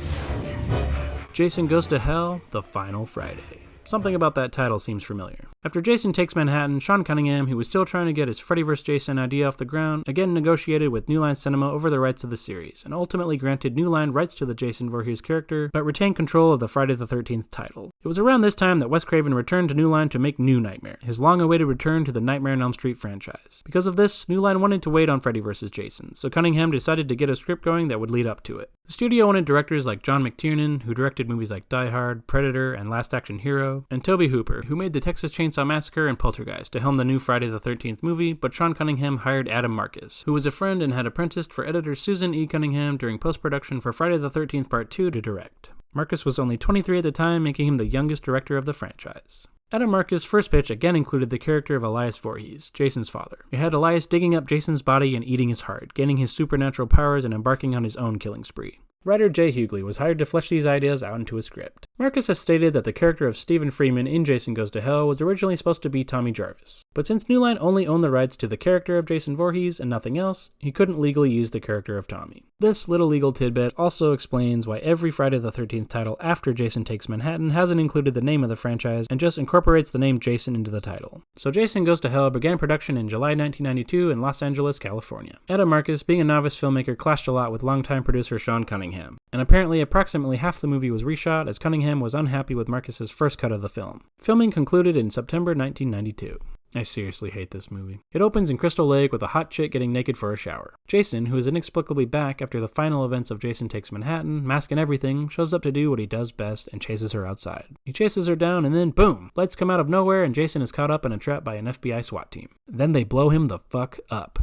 Jason Goes to Hell, The Final Friday. Something about that title seems familiar. After Jason Takes Manhattan, Sean Cunningham, who was still trying to get his Freddy vs. Jason idea off the ground, again negotiated with New Line Cinema over the rights to the series, and ultimately granted New Line rights to the Jason Voorhees character, but retained control of the Friday the 13th title. It was around this time that Wes Craven returned to New Line to make New Nightmare, his long-awaited return to the Nightmare on Elm Street franchise. Because of this, New Line wanted to wait on Freddy vs. Jason, so Cunningham decided to get a script going that would lead up to it. The studio wanted directors like John McTiernan, who directed movies like Die Hard, Predator, and Last Action Hero, and Tobe Hooper, who made the Texas Chainsaw Massacre and Poltergeist, to helm the new Friday the 13th movie, but Sean Cunningham hired Adam Marcus, who was a friend and had apprenticed for editor Susan E. Cunningham during post-production for Friday the 13th Part 2 to direct. Marcus was only 23 at the time, making him the youngest director of the franchise. Adam Marcus' first pitch again included the character of Elias Voorhees, Jason's father. It had Elias digging up Jason's body and eating his heart, gaining his supernatural powers and embarking on his own killing spree. Writer Jay Hughley was hired to flesh these ideas out into a script. Marcus has stated that the character of Stephen Freeman in Jason Goes to Hell was originally supposed to be Tommy Jarvis, but since New Line only owned the rights to the character of Jason Voorhees and nothing else, he couldn't legally use the character of Tommy. This little legal tidbit also explains why every Friday the 13th title after Jason Takes Manhattan hasn't included the name of the franchise and just incorporates the name Jason into the title. So Jason Goes to Hell began production in July 1992 in Los Angeles, California. Adam Marcus, being a novice filmmaker, clashed a lot with longtime producer Sean Cunningham, and apparently approximately half the movie was reshot as Cunningham was unhappy with Marcus's first cut of the film. Filming concluded in September 1992. I seriously hate this movie. It opens in Crystal Lake with a hot chick getting naked for a shower. Jason, who is inexplicably back after the final events of Jason Takes Manhattan, mask and everything, shows up to do what he does best and chases her outside. He chases her down and then boom! Lights come out of nowhere and Jason is caught up in a trap by an FBI SWAT team. Then they blow him the fuck up.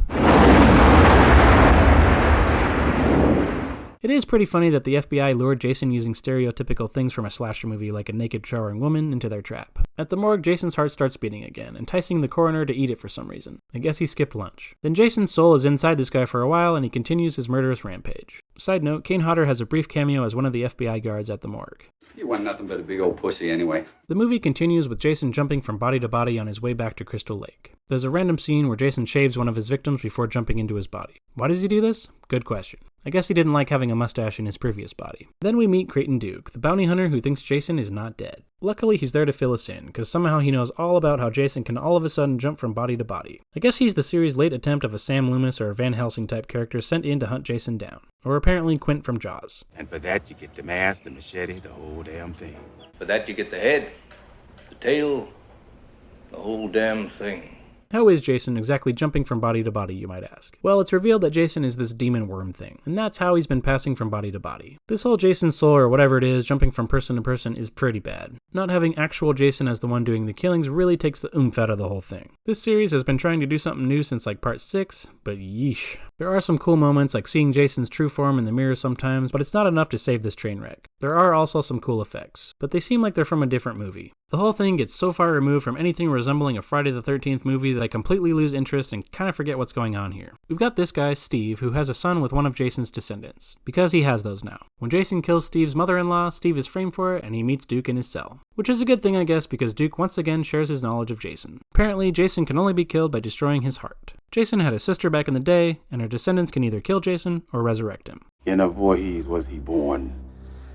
It is pretty funny that the FBI lured Jason using stereotypical things from a slasher movie like a naked showering woman into their trap. At the morgue, Jason's heart starts beating again, enticing the coroner to eat it for some reason. I guess he skipped lunch. Then Jason's soul is inside this guy for a while and he continues his murderous rampage. Side note, Kane Hodder has a brief cameo as one of the FBI guards at the morgue. You want nothing but a big old pussy anyway. The movie continues with Jason jumping from body to body on his way back to Crystal Lake. There's a random scene where Jason shaves one of his victims before jumping into his body. Why does he do this? Good question. I guess he didn't like having a mustache in his previous body. Then we meet Creighton Duke, the bounty hunter who thinks Jason is not dead. Luckily, he's there to fill us in, because somehow he knows all about how Jason can all of a sudden jump from body to body. I guess he's the series' late attempt of a Sam Loomis or a Van Helsing type character sent in to hunt Jason down. Or apparently Quint from Jaws. And for that, you get the mask, the machete, the whole damn thing. For that, you get the head, the tail, the whole damn thing. How is Jason exactly jumping from body to body, you might ask? Well, it's revealed that Jason is this demon worm thing, and that's how he's been passing from body to body. This whole Jason soul or whatever it is jumping from person to person is pretty bad. Not having actual Jason as the one doing the killings really takes the oomph out of the whole thing. This series has been trying to do something new since like part 6, but yeesh. There are some cool moments like seeing Jason's true form in the mirror sometimes, but it's not enough to save this train wreck. There are also some cool effects, but they seem like they're from a different movie. The whole thing gets so far removed from anything resembling a Friday the 13th movie that I completely lose interest and kind of forget what's going on here. We've got this guy, Steve, who has a son with one of Jason's descendants, because he has those now. When Jason kills Steve's mother-in-law, Steve is framed for it and he meets Duke in his cell. Which is a good thing, I guess, because Duke once again shares his knowledge of Jason. Apparently, Jason can only be killed by destroying his heart. Jason had a sister back in the day, and her descendants can either kill Jason or resurrect him. In a Voorhees was he born.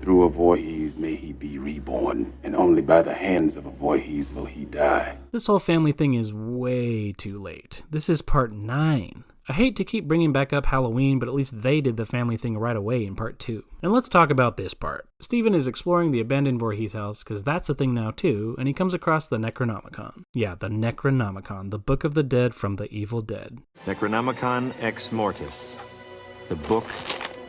Through a Voorhees may he be reborn, and only by the hands of a Voorhees will he die. This whole family thing is way too late. This is part 9. I hate to keep bringing back up Halloween, but at least they did the family thing right away in part 2. And let's talk about this part. Steven is exploring the abandoned Voorhees house, because that's a thing now too, and he comes across the Necronomicon. Yeah, the Necronomicon, the Book of the Dead from the Evil Dead. Necronomicon Ex Mortis, the Book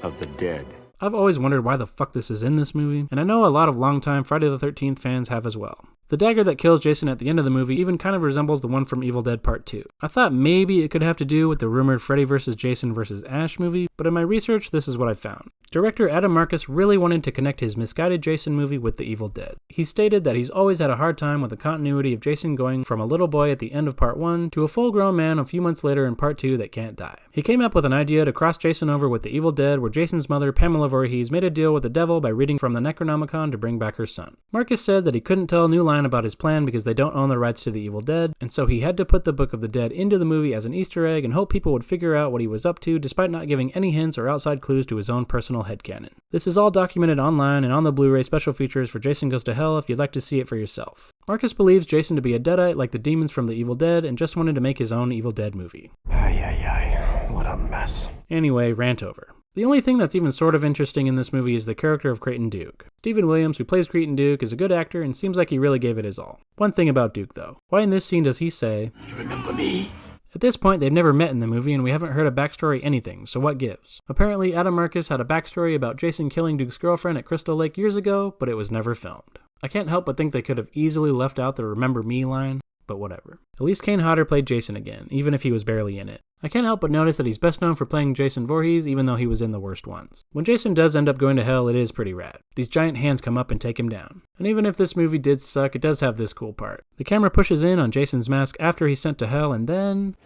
of the Dead. I've always wondered why the fuck this is in this movie, and I know a lot of longtime Friday the 13th fans have as well. The dagger that kills Jason at the end of the movie even kind of resembles the one from Evil Dead Part 2. I thought maybe it could have to do with the rumored Freddy vs. Jason vs. Ash movie, but in my research, this is what I found. Director Adam Marcus really wanted to connect his misguided Jason movie with the Evil Dead. He stated that he's always had a hard time with the continuity of Jason going from a little boy at the end of Part 1 to a full-grown man a few months later in Part 2 that can't die. He came up with an idea to cross Jason over with the Evil Dead, where Jason's mother, Pamela Voorhees, made a deal with the devil by reading from the Necronomicon to bring back her son. Marcus said that he couldn't tell New Line about his plan because they don't own the rights to the Evil Dead, and so he had to put the Book of the Dead into the movie as an Easter egg and hope people would figure out what he was up to despite not giving any hints or outside clues to his own personal headcanon. This is all documented online and on the Blu-ray special features for Jason Goes to Hell if you'd like to see it for yourself. Marcus believes Jason to be a Deadite like the demons from the Evil Dead and just wanted to make his own Evil Dead movie. What a mess. Anyway, rant over. The only thing that's even sort of interesting in this movie is the character of Creighton Duke. Stephen Williams, who plays Creighton Duke, is a good actor and seems like he really gave it his all. One thing about Duke, though. Why in this scene does he say, "You remember me?" At this point, they've never met in the movie, and we haven't heard a backstory anything, so what gives? Apparently, Adam Marcus had a backstory about Jason killing Duke's girlfriend at Crystal Lake years ago, but it was never filmed. I can't help but think they could have easily left out the "Remember Me" line, but whatever. At least Kane Hodder played Jason again, even if he was barely in it. I can't help but notice that he's best known for playing Jason Voorhees, even though he was in the worst ones. When Jason does end up going to hell, it is pretty rad. These giant hands come up and take him down. And even if this movie did suck, it does have this cool part. The camera pushes in on Jason's mask after he's sent to hell, and then...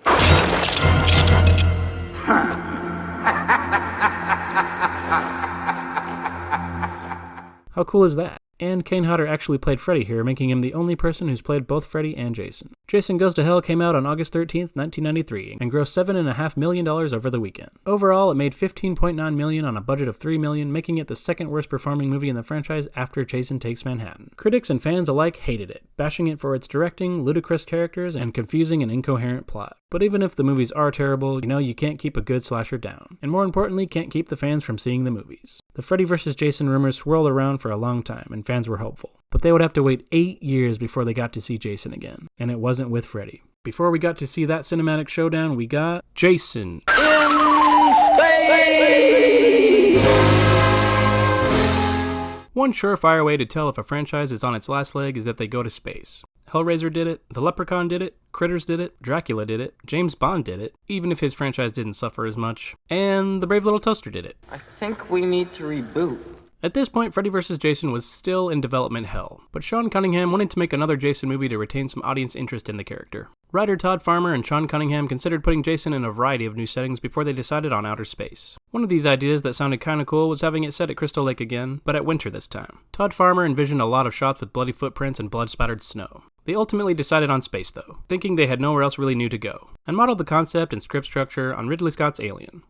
How cool is that? And Kane Hodder actually played Freddy here, making him the only person who's played both Freddy and Jason. Jason Goes to Hell came out on August 13th, 1993, and grossed $7.5 million over the weekend. Overall, it made $15.9 million on a budget of $3 million, making it the second worst performing movie in the franchise after Jason Takes Manhattan. Critics and fans alike hated it, bashing it for its directing, ludicrous characters, and confusing and incoherent plot. But even if the movies are terrible, you can't keep a good slasher down. And more importantly, can't keep the fans from seeing the movies. The Freddy vs. Jason rumors swirled around for a long time, and fans were hopeful. But they would have to wait 8 years before they got to see Jason again. And it wasn't with Freddy. Before we got to see that cinematic showdown, we got Jason in space! One surefire way to tell if a franchise is on its last leg is that they go to space. Hellraiser did it, The Leprechaun did it, Critters did it, Dracula did it, James Bond did it, even if his franchise didn't suffer as much, and The Brave Little Toaster did it. I think we need to reboot. At this point, Freddy vs. Jason was still in development hell, but Sean Cunningham wanted to make another Jason movie to retain some audience interest in the character. Writer Todd Farmer and Sean Cunningham considered putting Jason in a variety of new settings before they decided on outer space. One of these ideas that sounded kinda cool was having it set at Crystal Lake again, but at winter this time. Todd Farmer envisioned a lot of shots with bloody footprints and blood-spattered snow. They ultimately decided on space though, thinking they had nowhere else really new to go, and modeled the concept and script structure on Ridley Scott's Alien.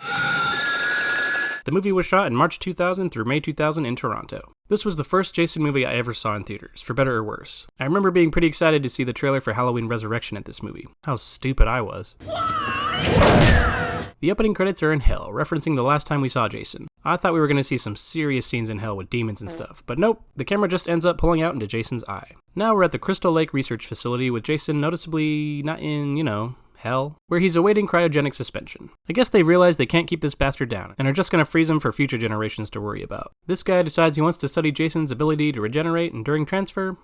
The movie was shot in March 2000 through May 2000 in Toronto. This was the first Jason movie I ever saw in theaters, for better or worse. I remember being pretty excited to see the trailer for Halloween Resurrection at this movie. How stupid I was. The opening credits are in hell, referencing the last time we saw Jason. I thought we were going to see some serious scenes in hell with demons and stuff, but nope, the camera just ends up pulling out into Jason's eye. Now we're at the Crystal Lake Research Facility with Jason noticeably not in, hell, where he's awaiting cryogenic suspension. I guess they realize they can't keep this bastard down, and are just gonna freeze him for future generations to worry about. This guy decides he wants to study Jason's ability to regenerate, and during transfer...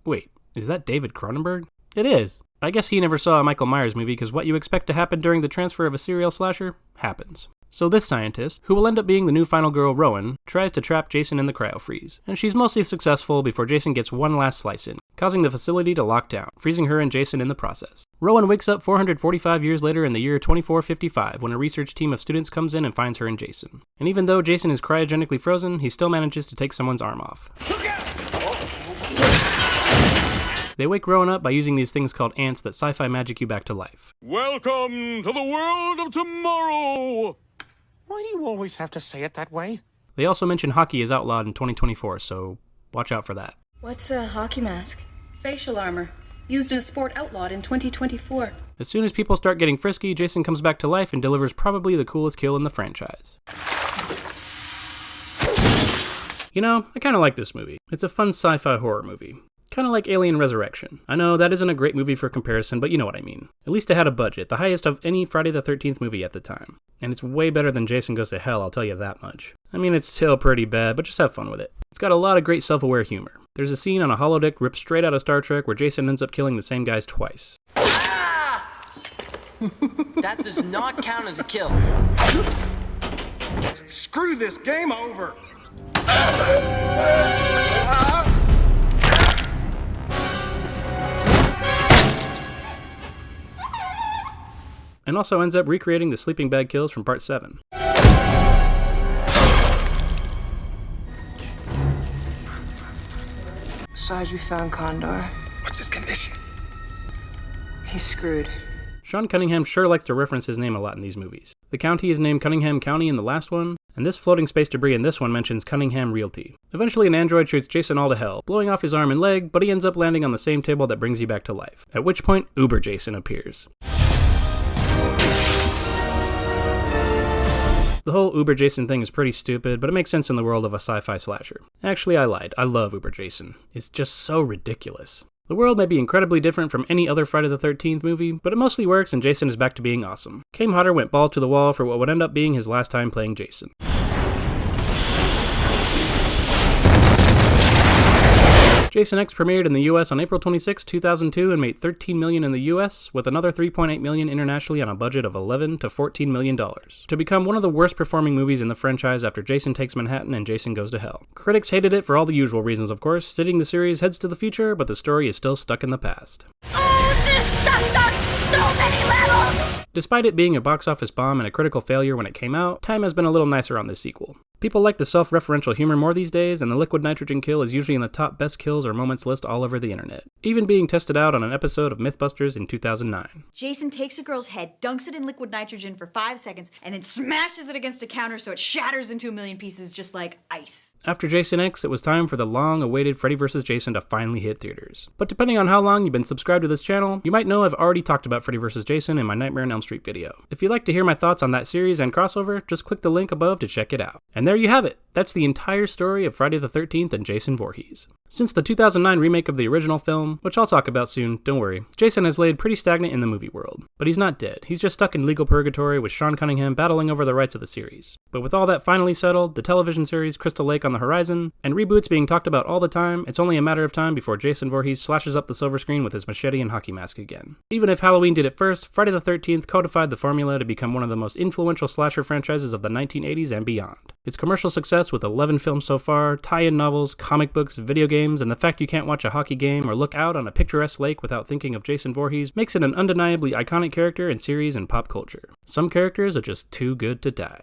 Wait, is that David Cronenberg? It is! I guess he never saw a Michael Myers movie, because what you expect to happen during the transfer of a serial slasher happens. So this scientist, who will end up being the new final girl Rowan, tries to trap Jason in the cryo-freeze, and she's mostly successful before Jason gets one last slice in, causing the facility to lock down, freezing her and Jason in the process. Rowan wakes up 445 years later in the year 2455 when a research team of students comes in and finds her and Jason. And even though Jason is cryogenically frozen, he still manages to take someone's arm off. They wake Rowan up by using these things called ants that sci-fi magic you back to life. Welcome to the world of tomorrow! Why do you always have to say it that way? They also mention hockey is outlawed in 2024, so watch out for that. What's a hockey mask? Facial armor. Used in a sport outlawed in 2024. As soon as people start getting frisky, Jason comes back to life and delivers probably the coolest kill in the franchise. I kinda like this movie. It's a fun sci-fi horror movie. Kinda like Alien Resurrection. I know that isn't a great movie for comparison, but you know what I mean. At least it had a budget, the highest of any Friday the 13th movie at the time. And it's way better than Jason Goes to Hell, I'll tell you that much. I mean, it's still pretty bad, but just have fun with it. It's got a lot of great self-aware humor. There's a scene on a holodeck ripped straight out of Star Trek where Jason ends up killing the same guys twice. That does not count as a kill. Screw this, game over. And also ends up recreating the sleeping bag kills from Part 7. Sarge, we found Condor. What's his condition? He's screwed. Sean Cunningham sure likes to reference his name a lot in these movies. The county is named Cunningham County in the last one, and this floating space debris in this one mentions Cunningham Realty. Eventually an android shoots Jason all to hell, blowing off his arm and leg, but he ends up landing on the same table that brings you back to life. At which point, Uber Jason appears. The whole Uber Jason thing is pretty stupid, but it makes sense in the world of a sci-fi slasher. Actually, I lied. I love Uber Jason. It's just so ridiculous. The world may be incredibly different from any other Friday the 13th movie, but it mostly works and Jason is back to being awesome. Kame Hodder went balls to the wall for what would end up being his last time playing Jason. Jason X premiered in the US on April 26, 2002 and made $13 million in the US, with another $3.8 million internationally on a budget of $11 to $14 million, to become one of the worst performing movies in the franchise after Jason Takes Manhattan and Jason Goes to Hell. Critics hated it for all the usual reasons, of course, stating the series heads to the future, but the story is still stuck in the past. Oh, this sucks on so many levels! Despite it being a box office bomb and a critical failure when it came out, time has been a little nicer on this sequel. People like the self-referential humor more these days, and the liquid nitrogen kill is usually in the top best kills or moments list all over the internet, even being tested out on an episode of Mythbusters in 2009. Jason takes a girl's head, dunks it in liquid nitrogen for 5 seconds, and then smashes it against a counter so it shatters into a million pieces just like ice. After Jason X, it was time for the long-awaited Freddy vs. Jason to finally hit theaters. But depending on how long you've been subscribed to this channel, you might know I've already talked about Freddy vs. Jason in my Nightmare on Elm Street video. If you'd like to hear my thoughts on that series and crossover, just click the link above to check it out. And there you have it. That's the entire story of Friday the 13th and Jason Voorhees. Since the 2009 remake of the original film, which I'll talk about soon, don't worry, Jason has laid pretty stagnant in the movie world. But he's not dead. He's just stuck in legal purgatory with Sean Cunningham battling over the rights of the series. But with all that finally settled, the television series Crystal Lake on the horizon, and reboots being talked about all the time, it's only a matter of time before Jason Voorhees slashes up the silver screen with his machete and hockey mask again. Even if Halloween did it first, Friday the 13th codified the formula to become one of the most influential slasher franchises of the 1980s and beyond. Its commercial success with 11 films so far, tie-in novels, comic books, video games, and the fact you can't watch a hockey game or look out on a picturesque lake without thinking of Jason Voorhees makes it an undeniably iconic character in series and pop culture. Some characters are just too good to die.